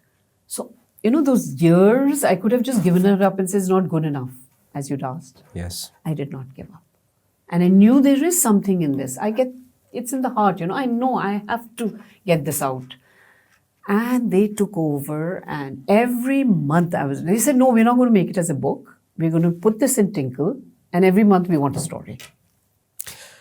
So, those years, I could have just given it up and said, it's not good enough, as you'd asked. Yes. I did not give up. And I knew there is something in this. It's in the heart, I know I have to get this out. And they took over, and every month they said, no, we're not going to make it as a book. We're going to put this in Tinkle, and every month we want a story.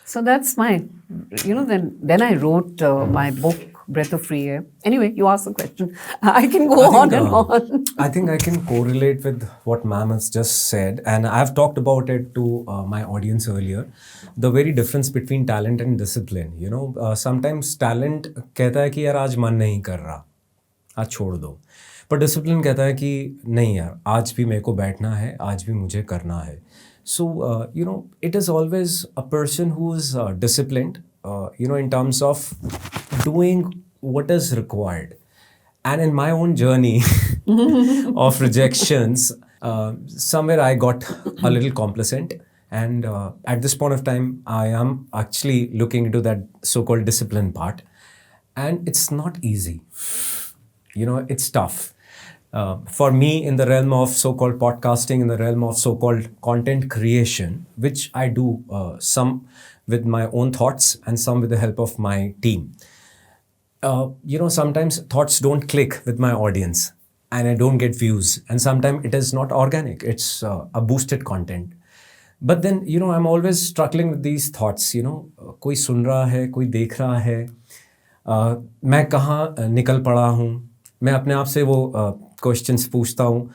So that's my, then I wrote my book, Breath of Free Air. Anyway, you asked the question. I can go on and on. I think I can correlate with what ma'am has just said, and I've talked about it to my audience earlier. The very difference between talent and discipline. Sometimes talent कहता है कि यार आज मन नहीं कर रहा, आज छोड़ दो. पर discipline कहता है कि नहीं यार, आज भी मेरे को बैठना है, आज भी मुझे करना है. So, it is always a person who is disciplined, in terms of doing what is required. And in my own journey of rejections, somewhere I got a little complacent. And at this point of time, I am actually looking into that so-called discipline part. And it's not easy. It's tough. For me, in the realm of so-called podcasting, in the realm of so-called content creation, which I do some with my own thoughts and some with the help of my team. Sometimes thoughts don't click with my audience and I don't get views. And sometimes it is not organic. It's a boosted content. But then, I'm always struggling with these thoughts, कोई सुन रहा है, कोई देख रहा है, मैं कहाँ निकल पड़ा हूँ, मैं अपने आप से वो क्वेश्चंस पूछता हूँ,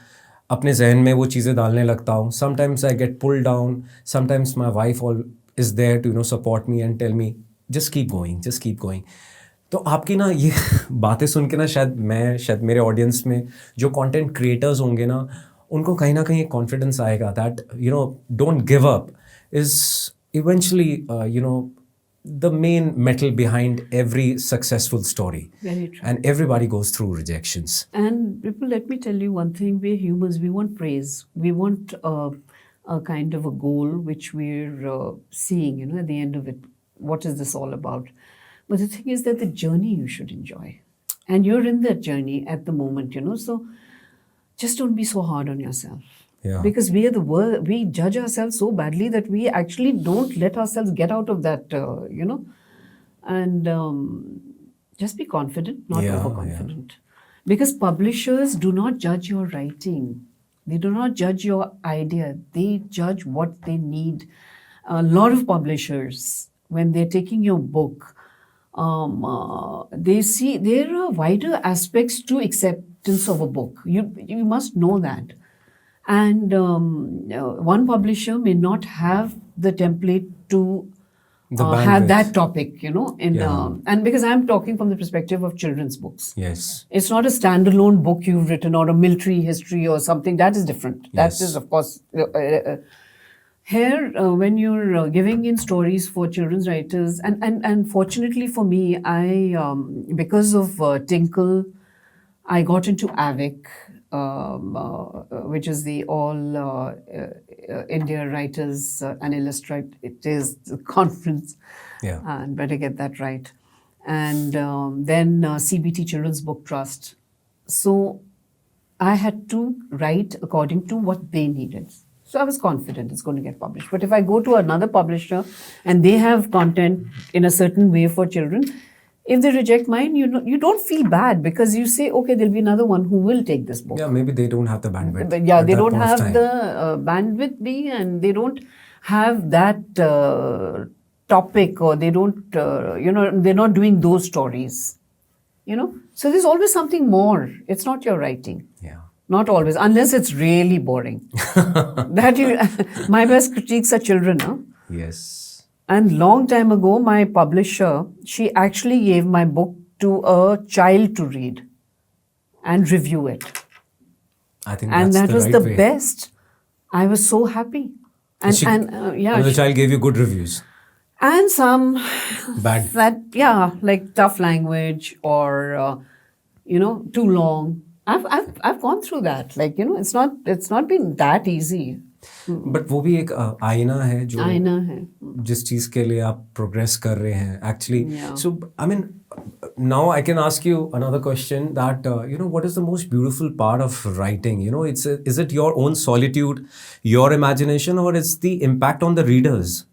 अपने जहन में वो चीज़ें डालने लगता हूँ. Sometimes I get pulled down. Sometimes my wife is there to support me and tell me just keep going. तो आपकी ना ये बातें सुन के ना शायद मेरे ऑडियंस में जो कंटेंट क्रिएटर्स होंगे ना उनको कहीं ना कहीं एक कॉन्फिडेंस आएगा that don't give up is eventually the main metal behind every successful story. Very true. And everybody goes through rejections. And people, let me tell you one thing, we're humans, we want praise. We want a kind of a goal which we're seeing, at the end of it. What is this all about? But the thing is that the journey you should enjoy. And you're in that journey at the moment, so just don't be so hard on yourself. Yeah. Because we are the world, we judge ourselves so badly that we actually don't let ourselves get out of that, and just be confident, not overconfident. Because publishers do not judge your writing. They do not judge your idea. They judge what they need. A lot of publishers, when they're taking your book, they see there are wider aspects to acceptance of a book. You must know that. And one publisher may not have the template to have that topic, and because I'm talking from the perspective of children's books. Yes. It's not a standalone book you've written or a military history or something. That is different. Yes. That is, of course, here, when you're giving in stories for children's writers, and fortunately for me, I because of Tinkle, I got into AVIC, which is the All India Writers and Illustrators Conference. Yeah. And better get that right. And then CBT Children's Book Trust. So I had to write according to what they needed. So I was confident it's going to get published. But if I go to another publisher and they have content in a certain way for children, if they reject mine, you don't feel bad because you say, okay, there'll be another one who will take this book. Yeah, maybe they don't have the bandwidth. But yeah, they don't have the bandwidth and they don't have that topic, or they don't, they're not doing those stories. So there's always something more. It's not your writing. Yeah. Not always, unless it's really boring. My best critiques are children, huh? Yes. And long time ago, my publisher, she actually gave my book to a child to read and review it. I think and that's that the was right the way. best. I was so happy. And the child gave you good reviews. And some Bad. like tough language or too long. I've gone through that. It's not been that easy. But वो भी एक आईना है जो आईना है जिस चीज के लिए आप प्रोग्रेस कर रहे हैं actually. Yeah. So I mean, now I can ask you another question that what is the most beautiful part of writing? Is it your own solitude, your imagination, or it's the impact on the readers?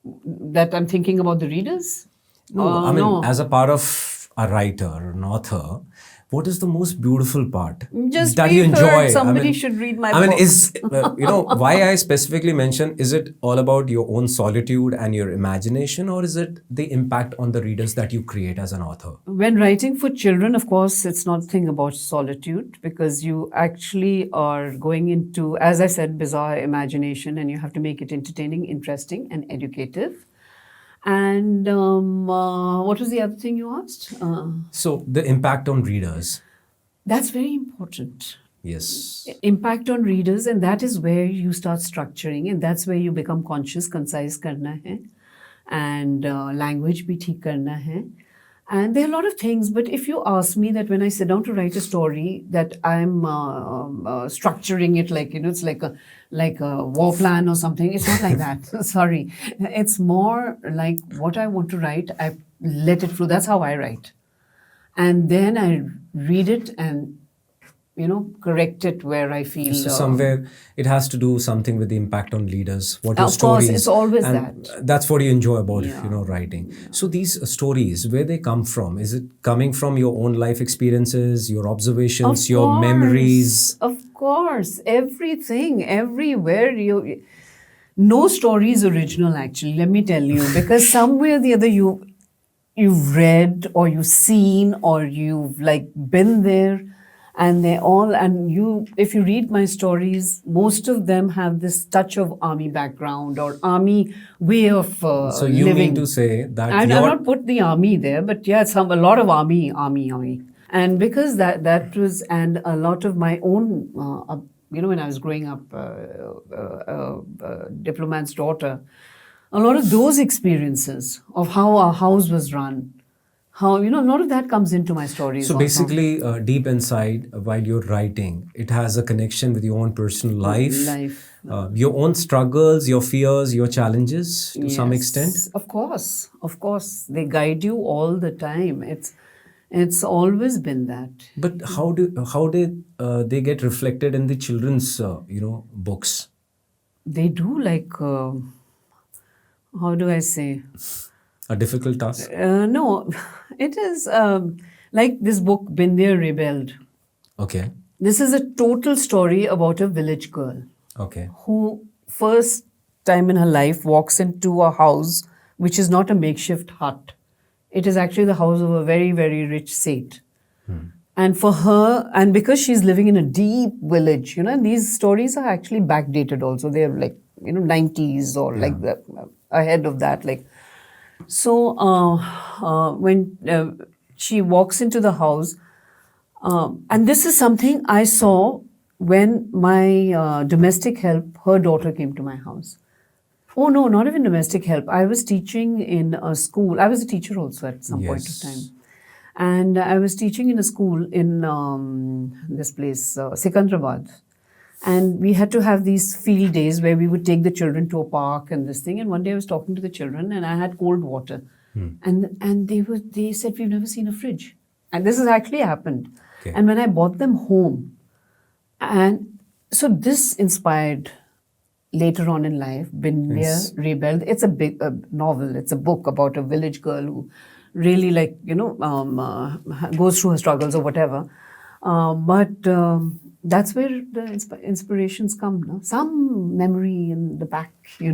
That I'm thinking about the readers? No, as a part of a writer or an author, what is the most beautiful part Just that you enjoy? Somebody should read my book. I mean, is why I specifically mention, is it all about your own solitude and your imagination, or is it the impact on the readers that you create as an author? When writing for children, of course, it's nothing about solitude because you actually are going into, as I said, bizarre imagination, and you have to make it entertaining, interesting, and educative. And what was the other thing you asked? So the impact on readers. That's very important. Yes. Impact on readers, and that is where you start structuring, and that's where you become conscious, concise karna hai, and language bhi theek karna hai. And there are a lot of things, but if you ask me that when I sit down to write a story, that I'm structuring it like, it's like a war plan or something. It's not like that. Sorry. It's more like what I want to write, I let it flow. That's how I write. And then I read it and, correct it where I feel. So somewhere it has to do something with the impact on readers. What your of stories. course, it's always and that. That's what you enjoy about Yeah. writing. Yeah. So these stories, where they come from? Is it coming from your own life experiences, your observations, Of your course. memories? Of course, everything, everywhere. No story is original, actually. Let me tell you, because somewhere or the other you've read or you've seen or you've been there. And if you read my stories, most of them have this touch of army background or army way of So you living. mean to say that I've not put the army there, but yeah, a lot of army. And because that was, and a lot of my own, when I was growing up, diplomat's daughter, a lot of those experiences of how our house was run, how, a lot of that comes into my stories. So also. basically, deep inside, while you're writing, it has a connection with your own personal life. Your own struggles, your fears, your challenges to some extent. Of course, they guide you all the time. It's always been that. But how did they get reflected in the children's books? They do, like how do I say? A difficult task. No, it is like this book, Bindya Rebelled. Okay. This is a total story about a village girl Okay. who first time in her life walks into a house which is not a makeshift hut. It is actually the house of a very, very rich Seth. And for her, and because she's living in a deep village, and these stories are actually backdated also. They're like, 90s or like ahead of that. Like, so when she walks into the house, and this is something I saw when my domestic help, her daughter came to my house. Oh no, not even domestic help. I was teaching in a school. I was a teacher also at some point of time. And I was teaching in a school in this place, Sikandrabad. And we had to have these field days where we would take the children to a park and this thing. And one day I was talking to the children and I had cold water. And they said, we've never seen a fridge. And this has actually happened. Okay. And when I brought them home, and so this inspired later on in life, Bindya Rebelled. It's a big novel. It's a book about a village girl who really goes through her struggles or whatever. But that's where the inspirations come. No? Some memory in the back, you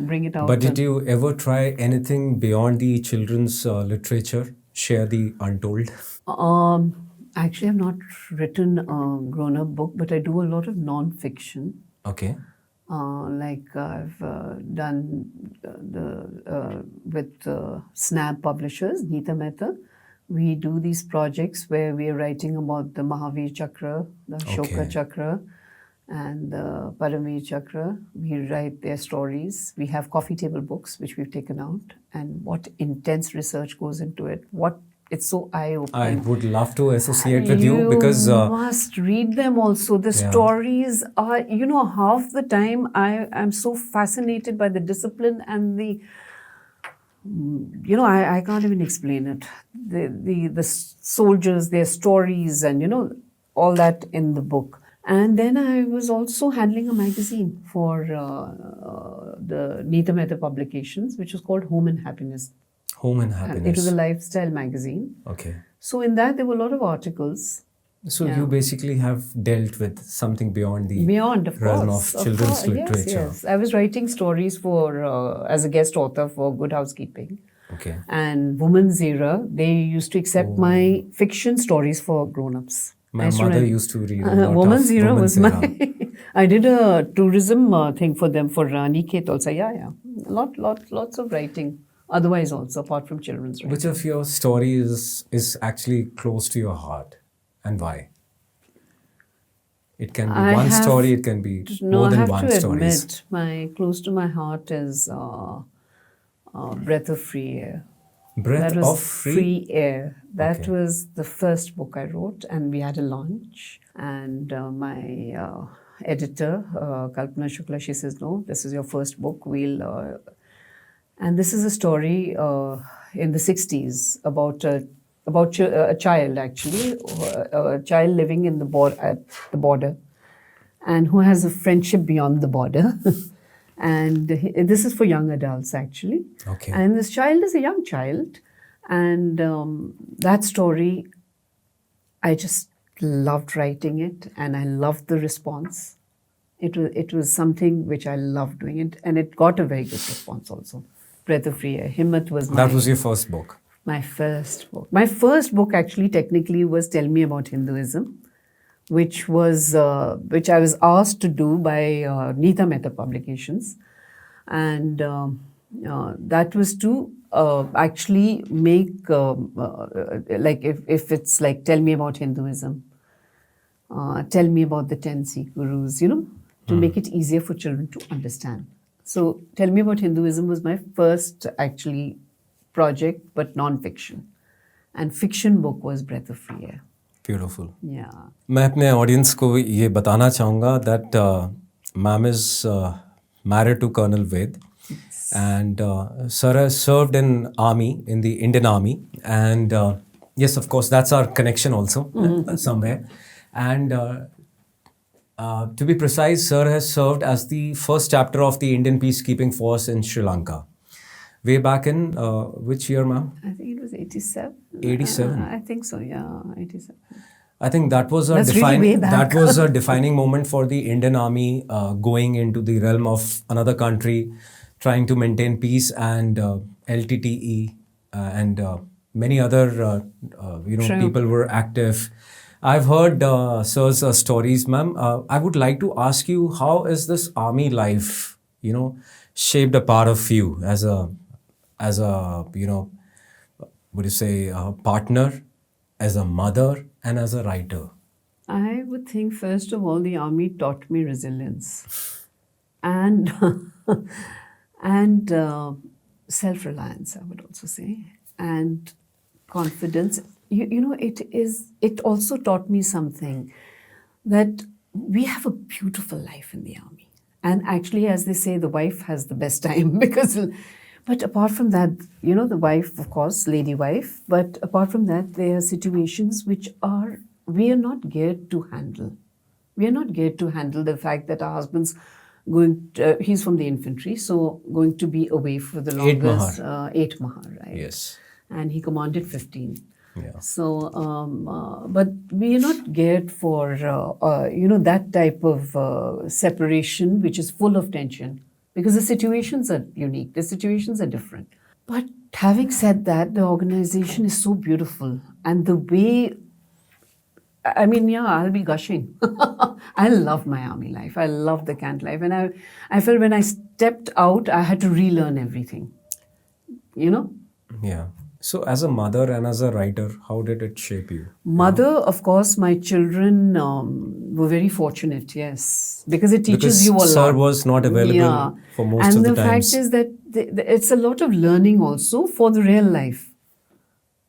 bring it out. But did you ever try anything beyond the children's literature? Share the Untold? Actually, I've not written a grown-up book, but I do a lot of non-fiction. Okay. Like I've done with Snap Publishers, Neeta Mehta. We do these projects where we are writing about the Mahavir Chakra, the Ashoka Chakra, and the Paramveer Chakra. We write their stories. We have coffee table books, which we've taken out. And what intense research goes into it. It's so eye-opening. I would love to associate with you because... You must read them also. The stories are, half the time I'm so fascinated by the discipline and the... I can't even explain it. The soldiers, their stories and, all that in the book. And then I was also handling a magazine for the Neeta Mehta publications, which was called Home and Happiness. Home and Happiness. It was a lifestyle magazine. Okay. So in that, there were a lot of articles. So you basically have dealt with something beyond the of realm course, of children's literature. Yes. I was writing stories for as a guest author for Good Housekeeping. Okay. And Women's Era, they used to accept my fiction stories for grown-ups. My mother used to read a lot Women's of Era Women's was Era. I did a tourism thing for them for Niket also. Yeah. Lots of writing. Otherwise also, apart from children's writing. Which of your stories is actually close to your heart and why? It can be one story, it can be more than one story. I have to admit, close to my heart is Breath of Free Air. Breath of Free Air. That was the first book I wrote, and we had a launch. And my editor, Kalpana Shukla, she says, "No, this is your first book. And this is a story in the 60s about a child, actually, a child living in at the border, and who has a friendship beyond the border." And this is for young adults, actually. Okay. And this child is a young child. And that story, I just loved writing it, and I loved the response. It was something which I loved doing it, and it got a very good response also. Breath of Free Air. Himmat was That was your first book? My first book. My first book actually technically was Tell Me About Hinduism, which I was asked to do by Neeta Mehta Publications. And that was to actually make, like if it's like Tell Me About Hinduism, Tell Me About the 10 Sikh Gurus, to make it easier for children to understand. So Tell Me About Hinduism was my first actually project, but non-fiction. And fiction book was Breath of Free Air. Beautiful. Yeah. मैं अपने audience को ये बताना चाहूँगा that Ma'am is married to Colonel Vaid, and sir has served in army, in the Indian Army, and yes, of course, that's our connection also somewhere. And to be precise, sir has served as the first chapter of the Indian peacekeeping force in Sri Lanka. Way back in which year, ma'am? I think it was 87. 87. I think so, yeah, 87. I think that was a That's really way back. that was a defining moment for the Indian Army going into the realm of another country, trying to maintain peace, and LTTE and many other True. people were active. I've heard sir's stories, ma'am. I would like to ask you, how is this army life, shaped a part of you as a would you say a partner, as a mother, and as a writer? I would think, first of all, the army taught me resilience and and self-reliance, I would also say, and confidence. It also taught me something, that we have a beautiful life in the army. And actually, as they say, the wife has the best time because, but apart from that, the wife, of course, lady wife, but apart from that, there are situations which we are not geared to handle. We are not geared to handle the fact that our husband's he's from the infantry, so going to be away for the longest 8 Mahar, right? Yes. And he commanded 15. Yeah. So, but we are not geared for, that type of separation, which is full of tension, because the situations are unique, the situations are different. But having said that, the organization is so beautiful. And the way, I mean, yeah, I'll be gushing. I love my army life. I love the camp life. And I felt when I stepped out, I had to relearn everything, Yeah. So, as a mother and as a writer, how did it shape you? Mother, of course, my children were very fortunate, yes, because it teaches you a lot. Sir was not available for most of the times. And the fact is that it's a lot of learning also for the real life.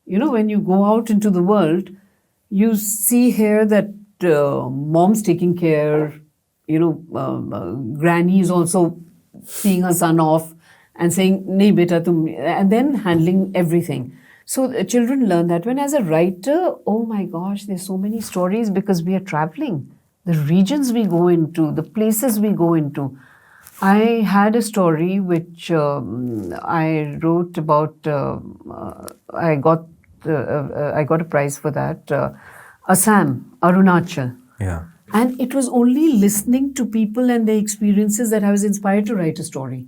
When you go out into the world, you see here that mom's taking care, granny is also seeing her son off and saying, nahi beta tum, and then handling everything. So the children learn that. When as a writer, oh my gosh, there's so many stories because we are traveling. The regions we go into, the places we go into. I had a story which I wrote about, I got a prize for that, Assam, Arunachal. Yeah. And it was only listening to people and their experiences that I was inspired to write a story,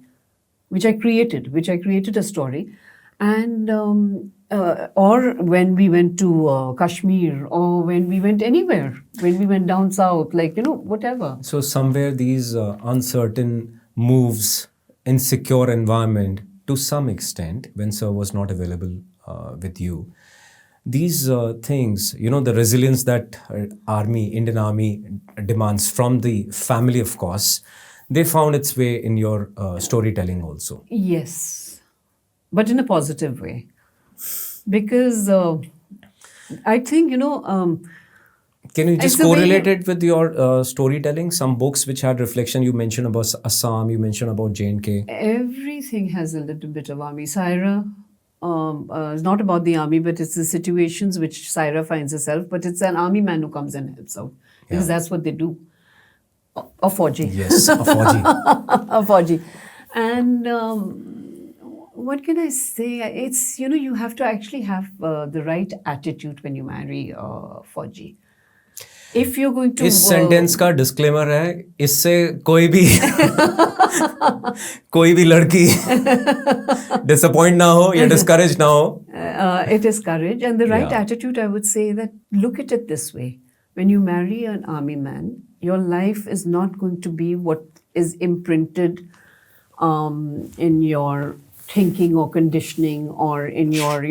which I created a story. And or when we went to Kashmir, or when we went anywhere, when we went down south, whatever. So somewhere these uncertain moves, insecure environment, to some extent, when sir was not available with you, these things, the resilience that Indian Army demands from the family, of course, they found its way in your storytelling also. Yes, but in a positive way. Because I think, can you just correlate it with your storytelling? Some books which had reflection, you mentioned about Assam, you mentioned about J&K. Everything has a little bit of army. Saira is not about the army, but it's the situations which Saira finds herself, but it's an army man who comes and helps out. Because that's what they do. A Fauji. Yes, a Fauji. A Fauji. And what can I say? It's, you have to actually have the right attitude when you marry a Fauji. If you're going to... इस sentence का disclaimer है, इससे कोई भी लड़की disappoint ना हो या discourage ना हो. It is courage. And the right attitude, I would say that, look at it this way. When you marry an army man, your life is not going to be what is imprinted in your thinking or conditioning, or in your,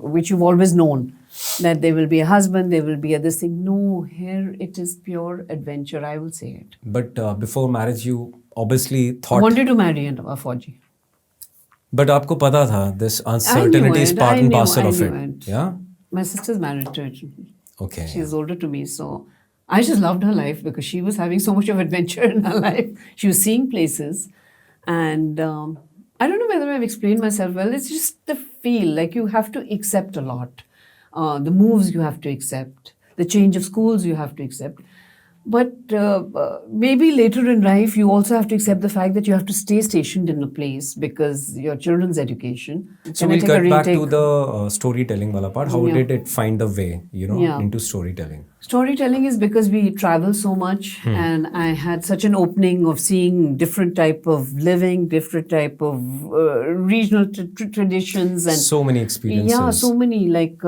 which you've always known, that there will be a husband, there will be a this thing. No, here it is pure adventure, I will say it. But before marriage, you obviously thought... I wanted to marry a Fauji. But आपको पता था, this uncertainty is part and parcel of it. Yeah? My sister's married to it. Okay. She's older to me, so I just loved her life because she was having so much of adventure in her life. She was seeing places. And I don't know whether I've explained myself well. It's just the feel like you have to accept a lot. The moves you have to accept, the change of schools you have to accept. But maybe later in life, you also have to accept the fact that you have to stay stationed in a place because your children's education. So Can I we'll take a get back retake? to the storytelling wala part. How Yeah. did it find the way, Yeah. into storytelling? Storytelling is because we travel so much, and I had such an opening of seeing different type of living, different type of regional traditions, and So many experiences. yeah, so many. Like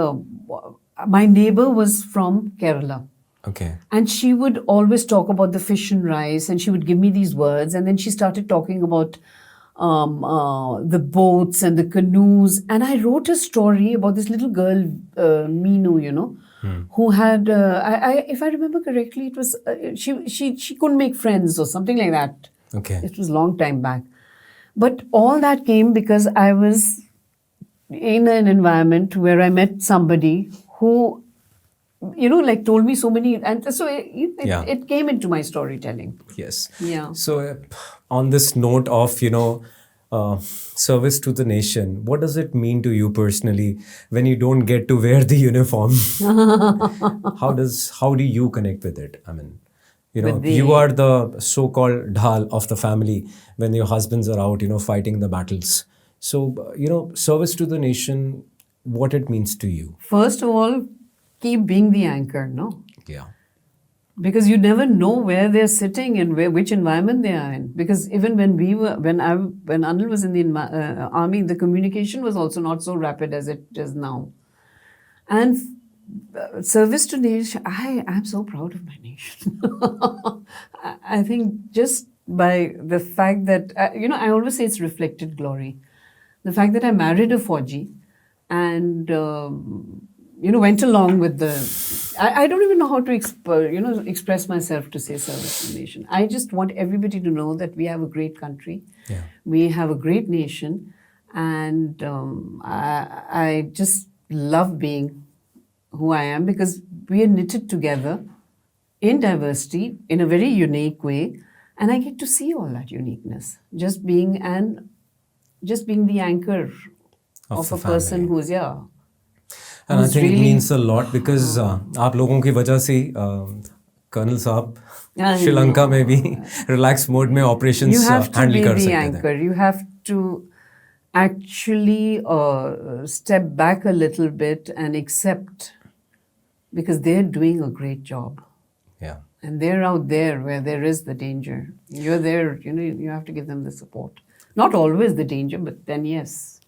my neighbor was from Kerala. Okay. And she would always talk about the fish and rice, and she would give me these words. And then she started talking about the boats and the canoes. And I wrote a story about this little girl, Meenu, who had, if I remember correctly, it was she couldn't make friends or something like that. Okay. It was a long time back. But all that came because I was in an environment where I met somebody who like told me so many, and so it came into my storytelling. Yes. Yeah. So on this note of, service to the nation, what does it mean to you personally when you don't get to wear the uniform? How do you connect with it? I mean, you are the so-called dhal of the family when your husbands are out, fighting the battles. So, service to the nation, what it means to you? First of all, keep being the anchor, no? Yeah. Because you never know where they're sitting and which environment they are in. Because even when Anil was in the army, the communication was also not so rapid as it is now. And service to nation, I'm so proud of my nation. I think just by the fact that, I always say it's reflected glory. The fact that I married a Fauji and, went along with the... I don't even know how to express myself to say service to the nation. I just want everybody to know that we have a great country. Yeah. We have a great nation. And I just love being who I am because we are knitted together in diversity in a very unique way. And I get to see all that uniqueness. Just being the anchor of a person who's, And I think it means a lot because आप लोगों की वजह से colonel साहब श्रीलंका में भी relaxed mode में operations handle कर सकते थे. You have to be the anchor. You have to actually step back a little bit and accept because they're doing a great job. Yeah. And they're out there where there is the danger. You're there, you have to give them the support. Not always the danger, but then yes.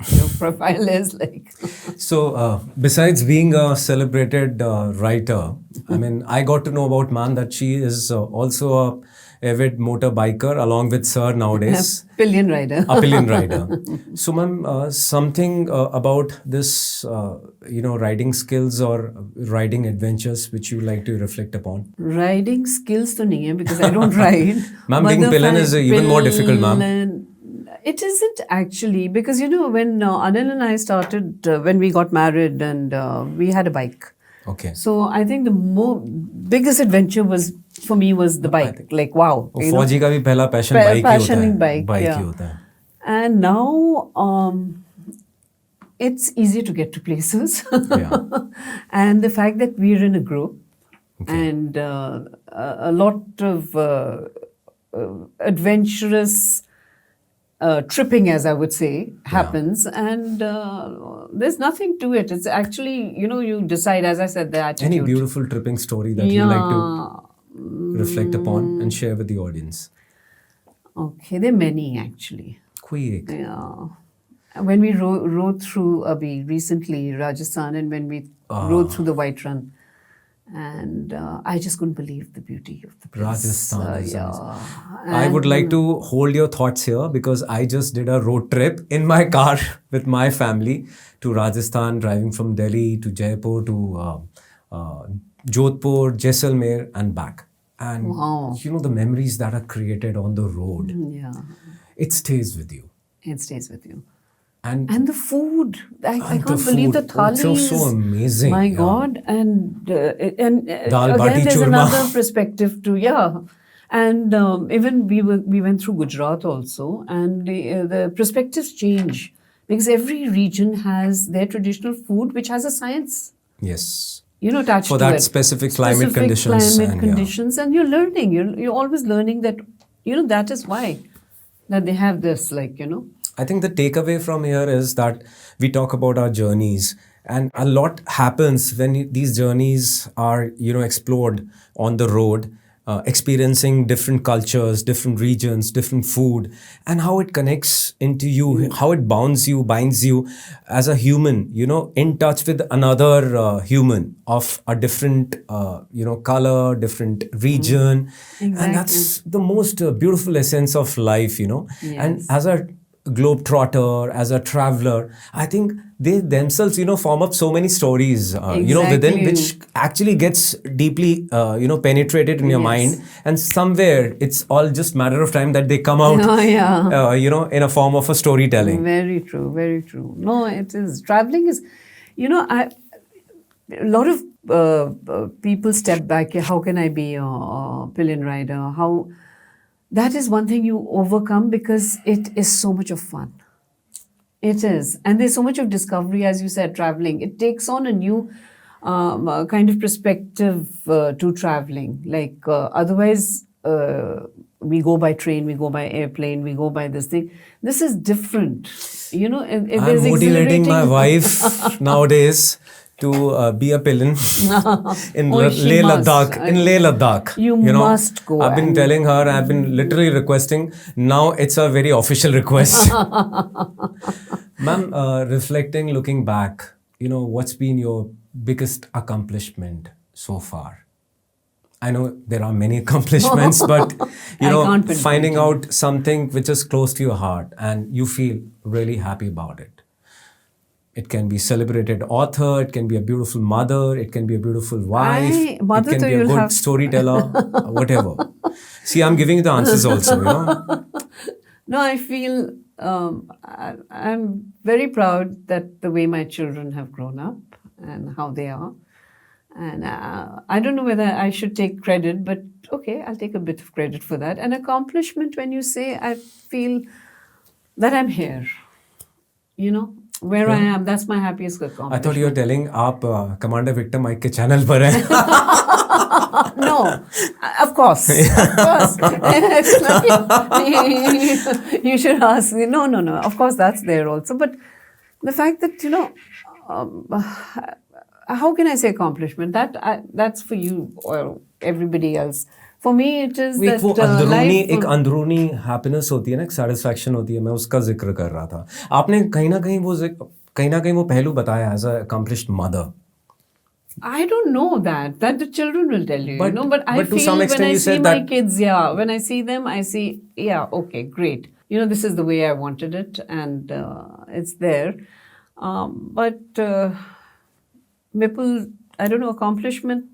Your profile is like... So, besides being a celebrated writer, I mean, I got to know about ma'am that she is also a avid motorbiker along with sir nowadays. Pillion rider. A pillion rider. So, ma'am, something about this, riding skills or riding adventures which you like to reflect upon? Riding skills to nahi hai because I don't ride. Ma'am, being pillion is even more difficult, ma'am. It isn't actually because, when Anil and I started, when we got married and we had a bike. Okay. So I think the biggest adventure for me was the bike. Like, wow. Fauji ka bhi pehla passion bike hi hota hai. And now it's easier to get to places. Yeah. And the fact that we're in a group and a lot of adventurous tripping, as I would say, happens. And there's nothing to it. It's actually, you decide, as I said, the attitude. Any beautiful tripping story that you like to reflect upon and share with the audience? Okay, there are many actually. Koi ek. Yeah. When we rode through recently, Rajasthan, and when we rode through the White Run, and I just couldn't believe the beauty of the place. Rajasthan is I would like to hold your thoughts here because I just did a road trip in my car with my family to Rajasthan, driving from Delhi to Jaipur to Jodhpur, Jaisalmer and back. And the memories that are created on the road, yeah, it stays with you. It stays with you. And the food, I And can't the believe the food. Oh, thalis. so amazing. My Yeah. God. And Dal again, bati there's churma. another perspective too. Yeah. And even we went through Gujarat also, and the perspectives change because every region has their traditional food, which has a science, Yes. Attached For to that it. specific climate Specific conditions. climate And conditions, and you're learning. You're always learning that. That is why that they have this, I think the takeaway from here is that we talk about our journeys, and a lot happens when these journeys are, explored on the road, experiencing different cultures, different regions, different food, and how it connects into you, how it binds you as a human, in touch with another human of a different, color, different region. And Exactly. that's the most beautiful essence of life, And Yes. as a globetrotter, as a traveler, I think they themselves, form up so many stories, within Exactly. which actually gets deeply, penetrated in your Yes. mind. And somewhere it's all just matter of time that they come out, Oh, yeah. in a form of a storytelling. Very true, very true. No, it is. Traveling is, a lot of people step back. How can I be a pillion rider? How that is one thing you overcome because it is so much of fun. It is, and there's so much of discovery, as you said. Traveling, it takes on a new kind of perspective to traveling. Like otherwise, we go by train, we go by airplane, we go by this thing. This is different. I'm There's motivating my exhilarating- wife nowadays to be a pillion in Oh, she Leh must. Ladakh. In Leh Ladakh, You must go I've been and- telling her. I've been literally requesting. Now it's a very official request. Ma'am, reflecting, looking back, what's been your biggest accomplishment so far? I know there are many accomplishments, but I can't pinpoint finding it. out something which is close to your heart and you feel really happy about it. It can be celebrated author, it can be a beautiful mother, it can be a beautiful wife, Mother it can to be a you'll good have- storyteller, whatever. See, I'm giving you the answers also, No, I feel I'm very proud that the way my children have grown up and how they are. And I don't know whether I should take credit, but okay, I'll take a bit of credit for that. An accomplishment when you say, I feel that I'm here, where I am, that's my happiest accomplishment. I thought you were telling आप Commander Victor Mike के channel पर हैं. No, of course. You should ask me. No. Of course, that's there also. But the fact that, how can I say accomplishment? That's for you or everybody else. For me, it is एक that वो अंदरूनी life. एक अंदरूनी happiness होती है ना, एक satisfaction होती है, मैं उसका जिक्र कर रहा था. आपने कहीं ना कहीं वो पहलू बताया as a accomplished mother. I don't know that the children will tell you, But- but I but to feel some when extent I you see said my that- kids, when I see them, I see, okay, great. This is the way I wanted it, and it's there. But Mipple, I don't know, accomplishment.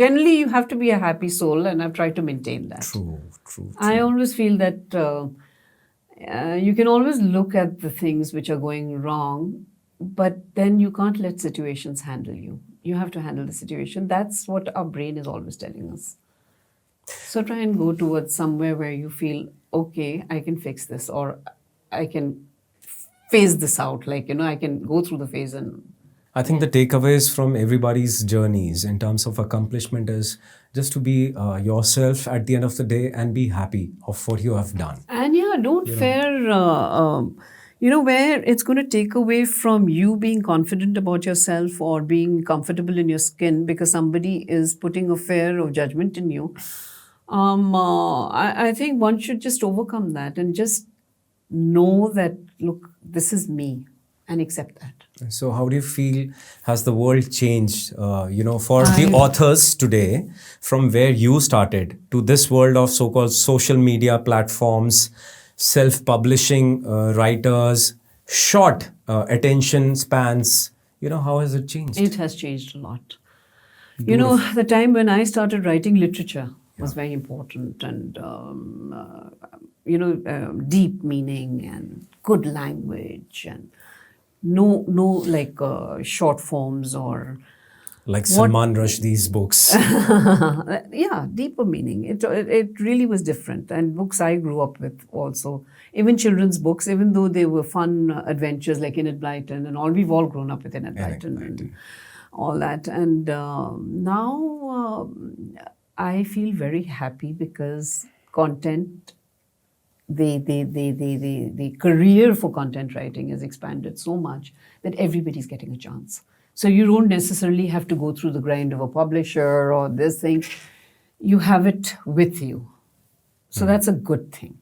Generally, you have to be a happy soul, and I've tried to maintain that. True. I always feel that you can always look at the things which are going wrong, but then you can't let situations handle you. You have to handle the situation. That's what our brain is always telling us. So try and go towards somewhere where you feel, okay, I can fix this, or I can phase this out. Like, I can go through the phase and I think the takeaways from everybody's journeys in terms of accomplishment is just to be yourself at the end of the day and be happy of what you have done. And don't fear, where it's going to take away from you being confident about yourself or being comfortable in your skin because somebody is putting a fear of judgment in you. I think one should just overcome that and just know that, look, this is me, and accept that. So how do you feel has the world changed, for the authors today from where you started to this world of so-called social media platforms, self-publishing writers, short attention spans, how has it changed? It has changed a lot. The time when I started writing literature was very important, and deep meaning and good language and no like short forms or like Salman Rushdie's books. yeah, deeper meaning. It really was different. And books I grew up with also, even children's books, even though they were fun adventures like Enid Blyton and all, we've all grown up with Enid Blyton and all that. And now I feel very happy because content, the career for content writing has expanded so much that everybody's getting a chance. So you don't necessarily have to go through the grind of a publisher or this thing. You have it with you. So that's a good thing.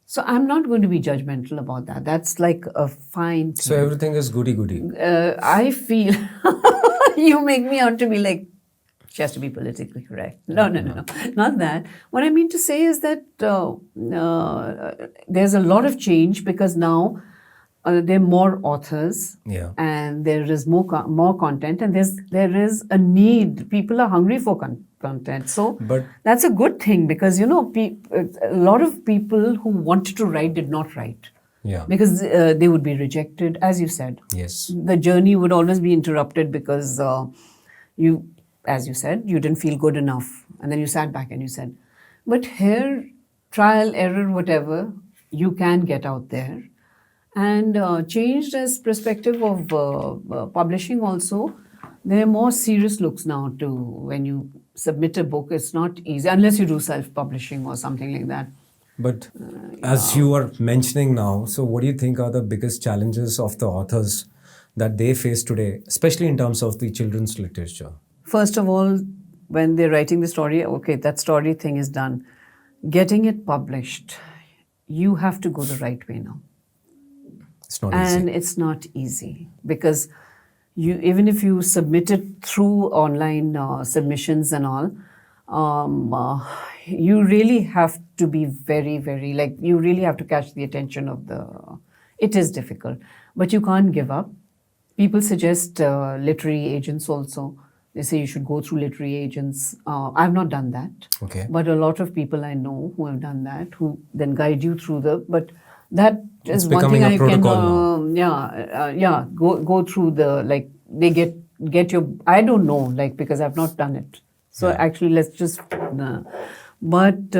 So I'm not going to be judgmental about that. That's like a fine thing. So everything is goody-goody. I feel you make me out to be like, she has to be politically correct. No, not that. What I mean to say is that there's a lot of change because now there are more authors, and there is more content, and there is a need. People are hungry for content, so that's a good thing because a lot of people who wanted to write did not write, because they would be rejected, as you said. Yes, the journey would always be interrupted because you, as you said, you didn't feel good enough, and then you sat back and you said, but here, trial, error, whatever, you can get out there. And changed as perspective of publishing also. There are more serious looks now to when you submit a book. It's not easy unless you do self-publishing or something like that. But as you are mentioning now, so what do you think are the biggest challenges of the authors that they face today, especially in terms of the children's literature? First of all, when they're writing the story, okay, that story thing is done. Getting it published, you have to go the right way now. It's not easy. And it's not easy because even if you submit it through online submissions and all, you really have to be very, very, like, you really have to catch the attention of it is difficult, but you can't give up. People suggest literary agents also. They say you should go through literary agents. I've not done that. Okay. But a lot of people I know who have done that, who then guide you through but that is it's one thing I can, go through like, they get your, I don't know, like, because I've not done it. So actually, let's just, but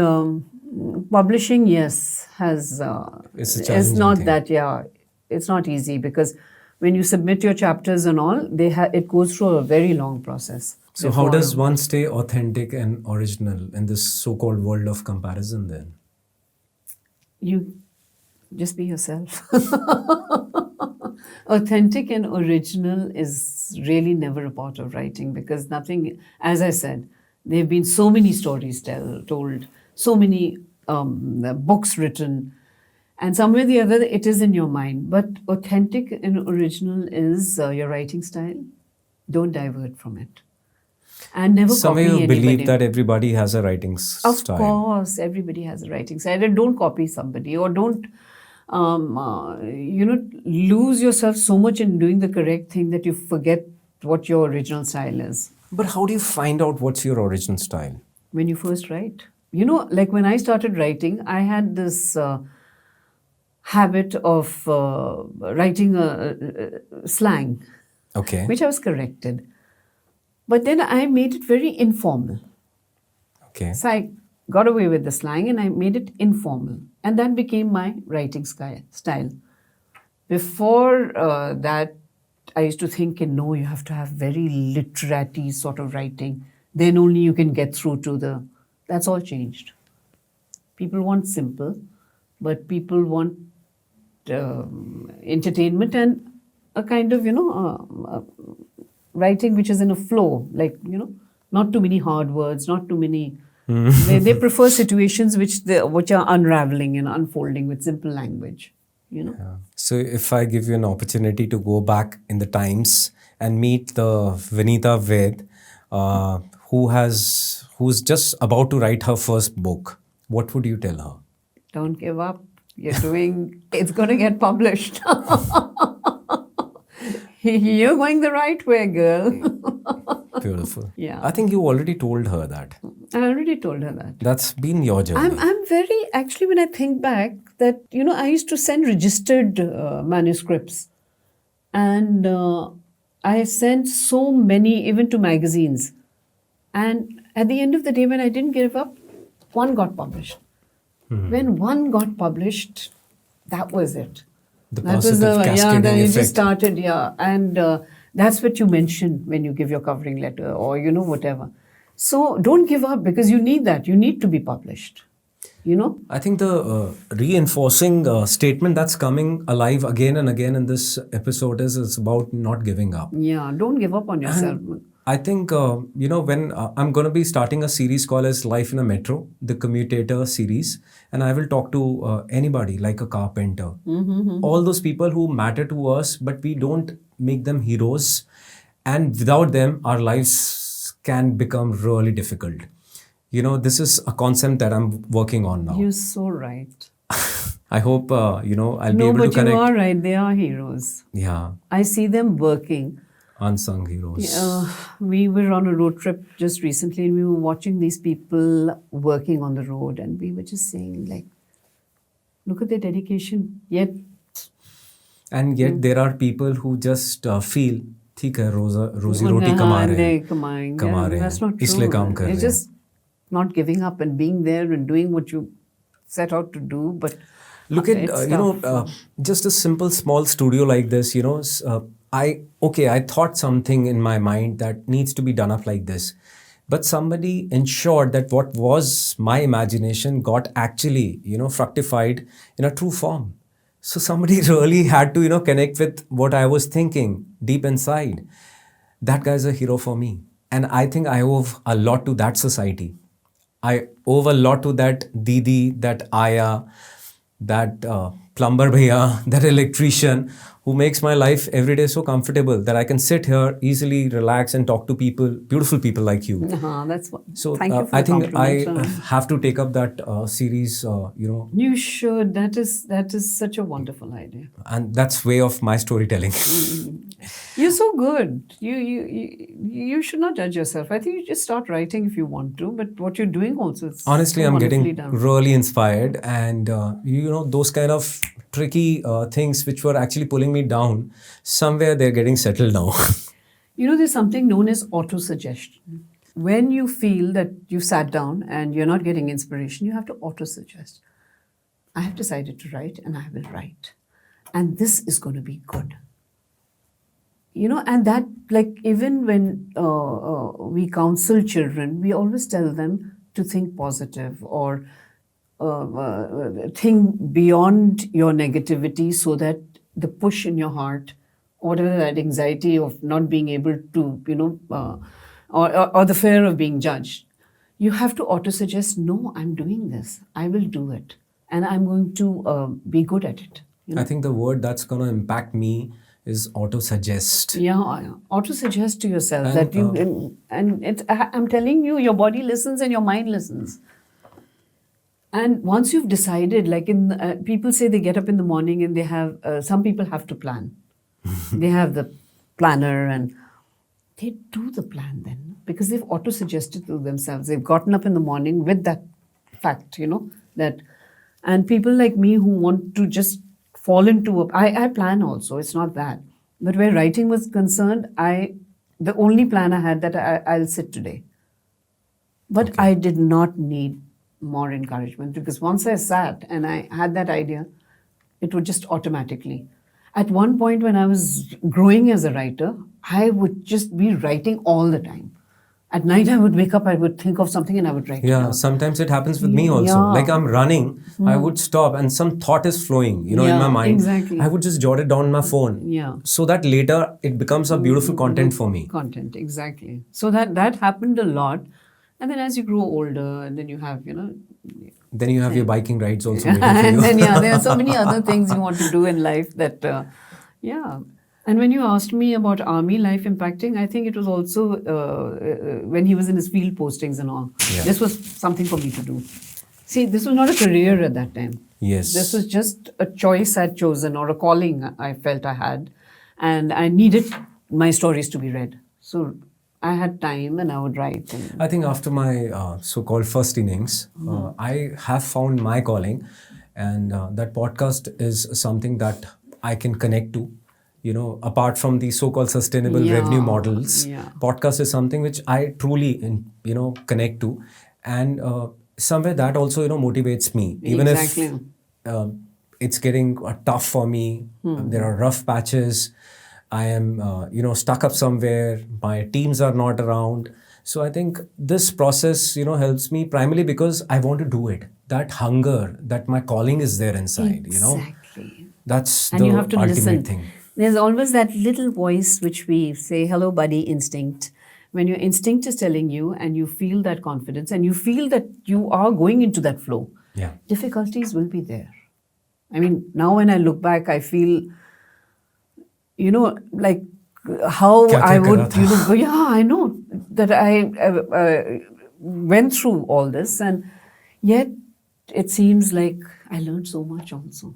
publishing, yes, has, it's not that, it's not easy because when you submit your chapters and all, it goes through a very long process. So how does one stay authentic and original in this so-called world of comparison then? You just be yourself. Authentic and original is really never a part of writing because nothing, as I said, there have been so many stories told, so many books written, and somewhere or the other it is in your mind. But authentic and original is your writing style. Don't divert from it. And never copy anybody. Some of you believe that everybody has a writing style. Of course, everybody has a writing style. And don't copy somebody or don't lose yourself so much in doing the correct thing that you forget what your original style is. But how do you find out what's your original style? When you first write. Like when I started writing, I had this habit of writing a slang, which I was corrected. But then I made it very informal. Okay. So I got away with the slang and I made it informal. And that became my writing style. Before that, I used to think, no, you have to have very literary sort of writing. Then only you can get through to that's all changed. People want simple, but people want entertainment and a kind of, writing which is in a flow, like, not too many hard words, not too many. They prefer situations which are unraveling and unfolding with simple language, Yeah. So if I give you an opportunity to go back in the times and meet the Vaneeta Vaid, who's just about to write her first book, what would you tell her? Don't give up. It's going to get published. You're going the right way, girl. Beautiful. Yeah. I think you already told her that. I already told her that. That's been your journey. I'm very, actually, when I think back, that, I used to send registered manuscripts. And I sent so many, even to magazines. And at the end of the day, when I didn't give up, one got published. When one got published, that was it. The That was positive cascading then it effect. just started, and that's what you mentioned when you give your covering letter or, whatever. So don't give up, because you need that. You need to be published, I think the reinforcing statement that's coming alive again and again in this episode is about not giving up. Yeah, don't give up on yourself. I think, when I'm going to be starting a series called as Life in a Metro, the commutator series, and I will talk to anybody like a carpenter, all those people who matter to us, but we don't make them heroes. And without them, our lives can become really difficult. This is a concept that I'm working on now. You're so right. I hope, I'll be able to No, but connect. you are right. They are heroes. Yeah, I see them working. unsung heroes. We were on a road trip just recently, and we were watching these people working on the road, and we were just saying, like, look at their dedication. Yet, And yet there are people who just feel, ठीक है रोजी रोटी कमा रहे हैं कमा रहे that's not हैं true. इसलिए काम कर रहे It's हैं. just not giving up and being there and doing what you set out to do. But Look at it's tough. just a simple small studio like this. I thought something in my mind that needs to be done up like this, but somebody ensured that what was my imagination got actually fructified in a true form. So somebody really had to connect with what I was thinking deep inside. That guy is a hero for me, and I think I owe a lot to that society. I owe a lot to that Didi, that Aya, that plumber bhaiya, that electrician who makes my life every day so comfortable that I can sit here easily, relax, and talk to people, beautiful people like you. That's what. So Thank you for I the think I compliment. have to take up that series, You should. That is such a wonderful idea. and that's way of my storytelling. You're so good. You should not judge yourself. I think you just start writing if you want to. But what you're doing also is Honestly, so I'm wonderfully getting done. really inspired, and those kind of tricky things which were actually pulling me down, somewhere they're getting settled now. There's something known as auto-suggestion. When you feel that you sat down and you're not getting inspiration, you have to auto-suggest. I have decided to write, and I will write. And this is going to be good. And that, like, even when we counsel children, we always tell them to think positive or think beyond your negativity, so that the push in your heart, or whatever, that anxiety of not being able to, or the fear of being judged, you have to auto-suggest, no, I'm doing this. I will do it. And I'm going to be good at it. I think the word that's going to impact me is auto-suggest. Yeah, auto-suggest to yourself And, that you, I'm telling you, your body listens and your mind listens. And once you've decided, like people say they get up in the morning and they have, some people have to plan. They have the planner and they do the plan then, because they've auto-suggested to themselves. They've gotten up in the morning with that fact, that, and people like me who want to just fall into I plan also, it's not that. But where writing was concerned, the only plan I had that I'll sit today. But Okay. I did not need more encouragement, because once I sat and I had that idea, it would just automatically. At one point when I was growing as a writer, I would just be writing all the time. At night I would wake up, I would think of something and I would write it Yeah, down. sometimes it happens with me also. Yeah. Like I'm running, I would stop and some thought is flowing, in Yeah, my mind. exactly. I would just jot it down on my phone. Yeah. So that later it becomes a beautiful content for me. Content, exactly. So that happened a lot. And then as you grow older, and then you have, Then you have your biking rides also waiting for you. and then there are so many other things you want to do in life that, And when you asked me about army life impacting, I think it was also when he was in his field postings and all. Yeah. This was something for me to do. See, this was not a career at that time. Yes. This was just a choice I'd chosen, or a calling I felt I had. And I needed my stories to be read. So I had time and I would write. And I think after my so-called first innings, I have found my calling, and that podcast is something that I can connect to. Apart from the so-called sustainable revenue models, yeah. podcast is something which I truly, connect to, and somewhere that also, motivates me. Even Exactly. if it's getting tough for me, there are rough patches. I am, stuck up somewhere. My teams are not around. So I think this process, helps me primarily because I want to do it. That hunger, that my calling is there inside. Exactly. That's And the you have to ultimate listen. thing. There's always that little voice which we say, hello, buddy, instinct. When your instinct is telling you and you feel that confidence and you feel that you are going into that flow, Yeah. difficulties will be there. I mean, now when I look back, I feel, like how Kya I kya would, kara tha? yeah, I know that I went through all this, and yet it seems like I learned so much also.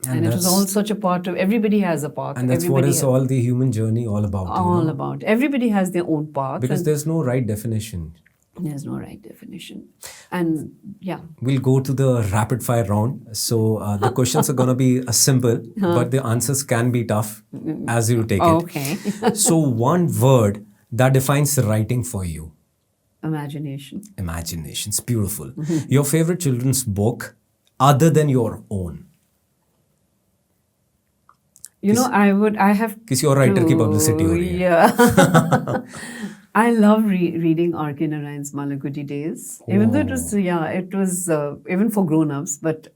And it was all such a part of, everybody has a path. And that's what Everybody is has, all the human journey all about. all about. Everybody has their own path. Because And there's no right definition. there's no right definition. And yeah. We'll go to the rapid fire round. So the questions are going to be simple, but the answers can be tough as you take it. Okay. So one word that defines writing for you. Imagination. Imagination. It's beautiful. Your favorite children's book other than your own. I have किसी और writer की publicity हो रही है. Yeah. I love reading R.K. Narayan's Malagudi Days. Even though it was even for grown-ups, but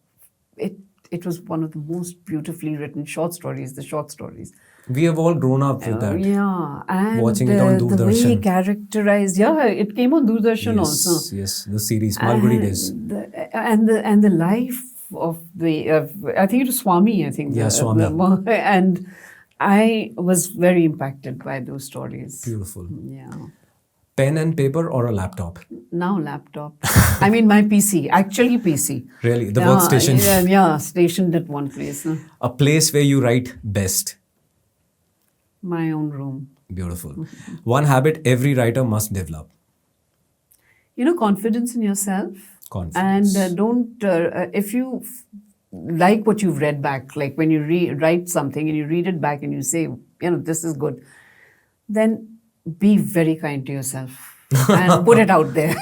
it was one of the most beautifully written short stories, the short stories. We have all grown up with that. Yeah, and Watching it on the way Doordarshan. he characterized, it came on Doordarshan also. Yes, the series Malgudi Days. And the life of the I think it was Swami. I think Swami. And I was very impacted by those stories. Beautiful. Yeah. Pen and paper or a laptop? Now laptop. I mean my PC. Actually PC. Really, the workstation. Yeah, stationed at one place. A place where you write best. My own room. Beautiful. One habit every writer must develop. Confidence in yourself. Confidence. And don't, if you like what you've read back, like when you write something and you read it back and you say, this is good, then be very kind to yourself and put it out there.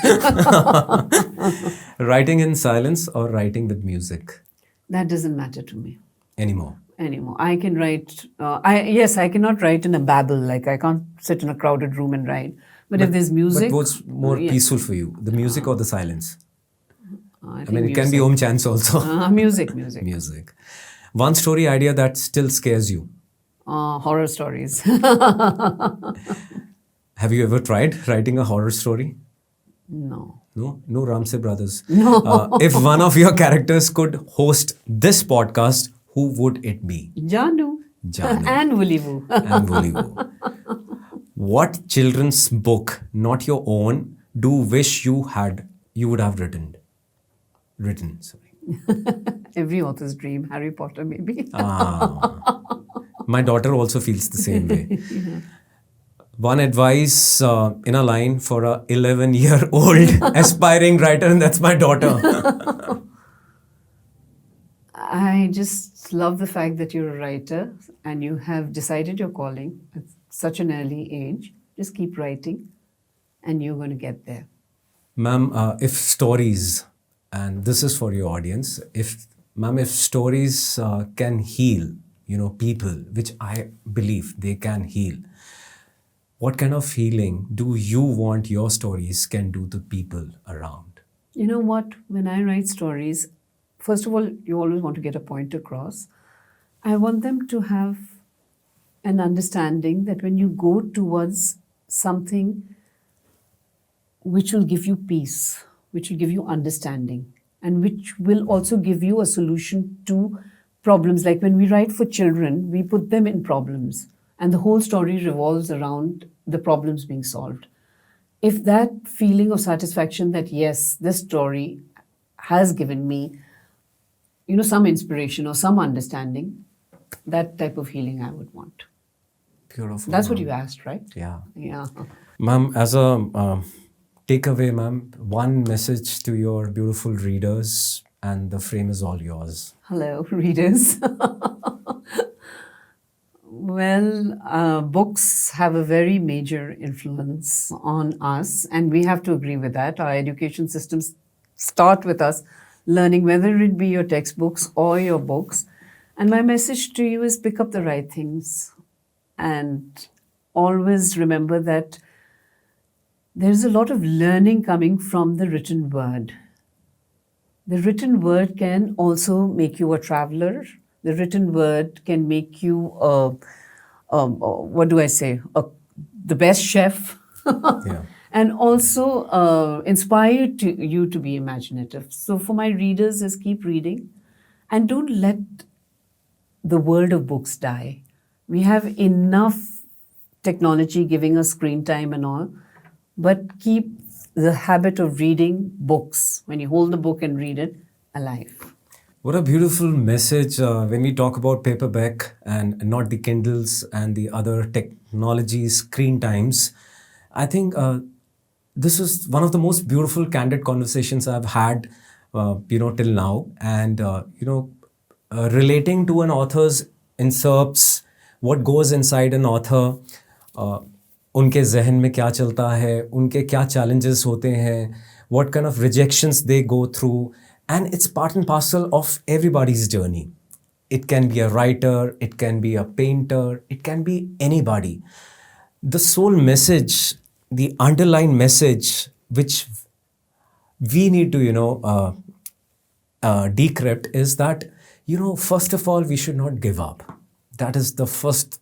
Writing in silence or writing with music? That doesn't matter to me Anymore. I can write, I cannot write in a babble, like I can't sit in a crowded room and write. But if there's music. But what's more peaceful for you, the music or the silence? I mean, it can be Om Chants also. Music. Music. One story idea that still scares you? Horror stories. Have you ever tried writing a horror story? No. No Ramsey Brothers. No. If one of your characters could host this podcast, who would it be? Janu. And Woolly-Woo. And Woolly-Woo. What children's book, not your own, do wish you would have written? Every author's dream, Harry Potter maybe. My daughter also feels the same way. One advice in a line for a 11-year-old aspiring writer, and that's my daughter. I just love the fact that you're a writer and you have decided your calling at such an early age. Just keep writing and you're going to get there. Ma'am, if stories, and this is for your audience, if stories can heal, people, which I believe they can heal, what kind of healing do you want your stories can do to people around? You know what? When I write stories, first of all, you always want to get a point across. I want them to have an understanding that when you go towards something which will give you peace, which will give you understanding, and which will also give you a solution to problems. Like when we write for children, we put them in problems, and the whole story revolves around the problems being solved. If that feeling of satisfaction that, yes, this story has given me, some inspiration or some understanding, that type of healing I would want. Beautiful. That's what you asked, right? Yeah. Yeah. Ma'am, as a takeaway, ma'am, one message to your beautiful readers, and the frame is all yours. Hello, readers. Well, books have a very major influence on us, and we have to agree with that. Our education systems start with us learning, whether it be your textbooks or your books. And my message to you is pick up the right things, and always remember that there's a lot of learning coming from the written word. The written word can also make you a traveler. The written word can make you what do I say? The best chef. Yeah. And also inspire you to be imaginative. So for my readers is keep reading and don't let the world of books die. We have enough technology giving us screen time and all, but keep the habit of reading books, when you hold the book and read it, alive. What a beautiful message when we talk about paperback and not the Kindles and the other technologies, screen times. I think this is one of the most beautiful, candid conversations I've had, till now. And, relating to an author's inserts, what goes inside an author, उनके जहन में क्या चलता है, उनके क्या challenges होते हैं, what kind of rejections they go through, and it's part and parcel of everybody's journey. It can be a writer, it can be a painter, it can be anybody. The sole message, the underlying message which we need to, decrypt is that, first of all, we should not give up. That is the first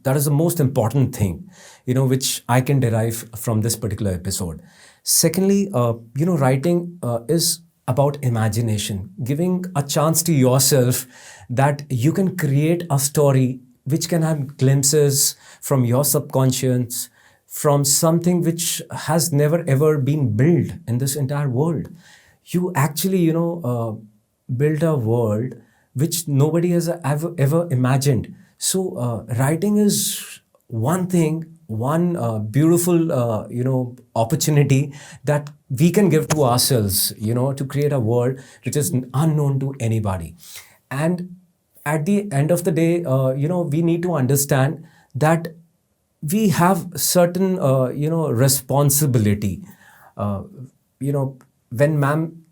that is the most important thing, which I can derive from this particular episode. Secondly, writing is about imagination, giving a chance to yourself that you can create a story which can have glimpses from your subconscious, from something which has never ever been built in this entire world. You actually, build a world which nobody has ever imagined. So writing is one thing, one beautiful, opportunity that we can give to ourselves, to create a world which is unknown to anybody. And at the end of the day, we need to understand that we have certain, responsibility. When ma'am,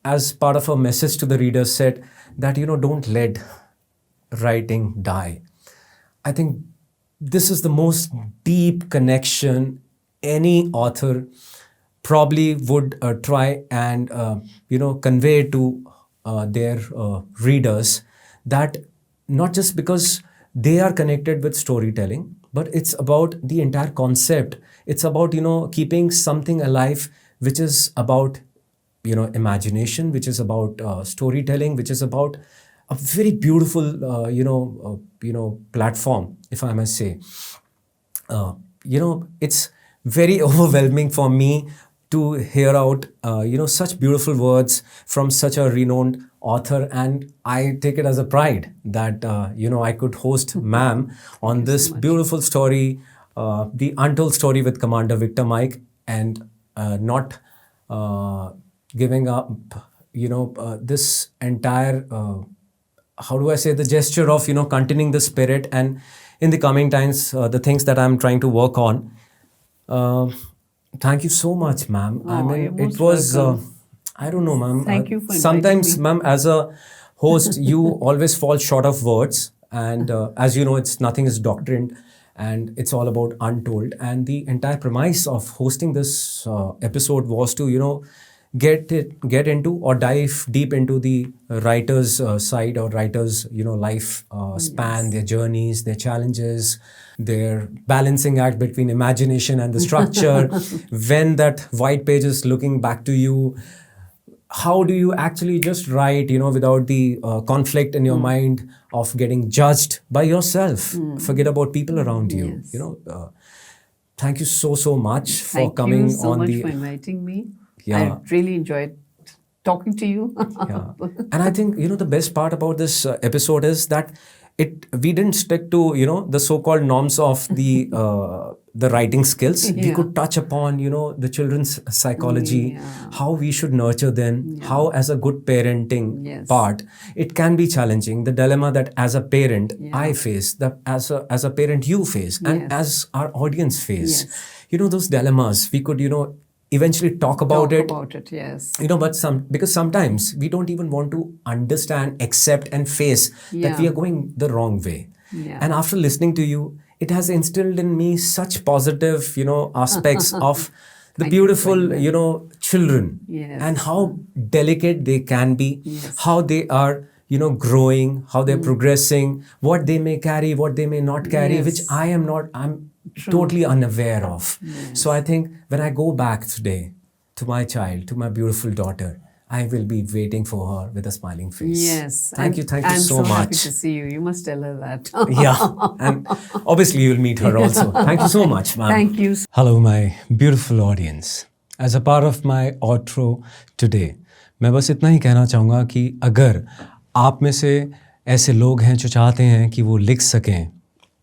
as part of her message to the readers, said that, don't let writing die. I think this is the most deep connection any author probably would try and convey to their readers, that not just because they are connected with storytelling, but it's about the entire concept. It's about keeping something alive, which is about imagination, which is about storytelling, which is about a very beautiful, platform, if I must say. It's very overwhelming for me to hear out, such beautiful words from such a renowned author, and I take it as a pride that, I could host ma'am on this beautiful story, the Untold story with Commander Victor Mike, and not giving up, this entire how do I say, the gesture of, continuing the spirit, and in the coming times, the things that I'm trying to work on. Thank you so much, ma'am. Oh, I mean, you're it most was, welcome. I don't know, ma'am. Thank you for inviting sometimes, me. ma'am, as a host, you always fall short of words. And as you know, nothing is doctrined, and it's all about Untold. And the entire premise of hosting this episode was to, get into or dive deep into the writer's side, or writer's life span, their journeys, their challenges, their balancing act between imagination and the structure. When that white page is looking back to you, how do you actually just write, without the conflict in your mind of getting judged by yourself? Forget about people around you. Yes. Thank you so much for Thank coming you so on much the for inviting me. Yeah. I really enjoyed talking to you. Yeah. And I think, the best part about this episode is that we didn't stick to, you know, the so-called norms of the writing skills. We Yeah. could touch upon, you know, the children's psychology, Yeah. how we should nurture them, how as a good parenting Yes. part, it can be challenging. The dilemma that as a parent I face, that as a parent you face, and Yes. as our audience face. Yes. You know, those dilemmas, we could, you know, eventually talk about it. Yes. You know, but because sometimes we don't even want to understand, accept and face that Yeah. we are going the wrong way. Yeah. And after listening to you, it has instilled in me such positive, you know, aspects of the Thank you beautiful, so much. you know, children. Yes. And how delicate they can be, Yes. how they are, you know, growing, how they're progressing, what they may carry, what they may not carry, Yes. which I'm totally unaware of. So I think when I go back today to my child, to my beautiful daughter, I will be waiting for her with a smiling face. Yes. Thank you so I'm so happy much. to see you. You must tell her that. Yeah, and obviously you'll meet her also. Thank you so much, ma'am. Thank you. Hello, my beautiful audience. As a part of my outro today, मैं बस इतना ही कहना चाहूँगा कि अगर आप में से ऐसे लोग हैं जो चाहते हैं कि वो लिख सकें,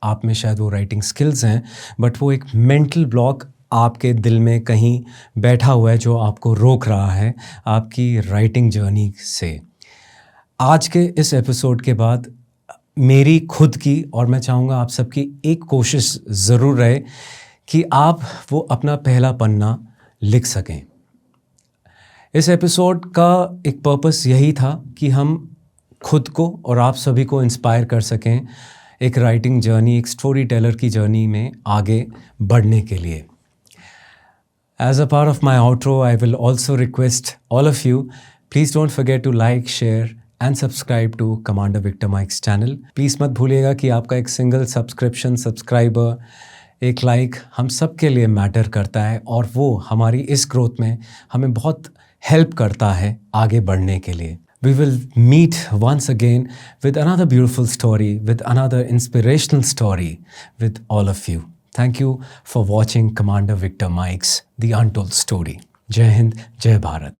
आप में शायद वो राइटिंग स्किल्स हैं, बट वो एक मेंटल ब्लॉक आपके दिल में कहीं बैठा हुआ है जो आपको रोक रहा है आपकी राइटिंग जर्नी से। आज के इस एपिसोड के बाद मेरी खुद की और मैं चाहूँगा आप सबकी एक कोशिश ज़रूर रहे कि आप वो अपना पहला पन्ना लिख सकें। इस एपिसोड का एक पर्पस यही था कि हम खुद को और आप सभी को इंस्पायर कर सकें एक राइटिंग जर्नी, एक स्टोरी टेलर की जर्नी में आगे बढ़ने के लिए। As a part of my outro, I will also request all of you, please don't forget to like, share and subscribe to Commander Victor Mike's channel. Please मत भूलिएगा कि आपका एक सिंगल सब्सक्रिप्शन, सब्सक्राइबर, एक लाइक हम सब के लिए मैटर करता है और वो हमारी इस ग्रोथ में हमें बहुत हेल्प करता है आगे बढ़ने के लिए। We will meet once again with another beautiful story, with another inspirational story with all of you. Thank you for watching Commander Victor Mike's The Untold Story. Jai Hind, Jai Bharat.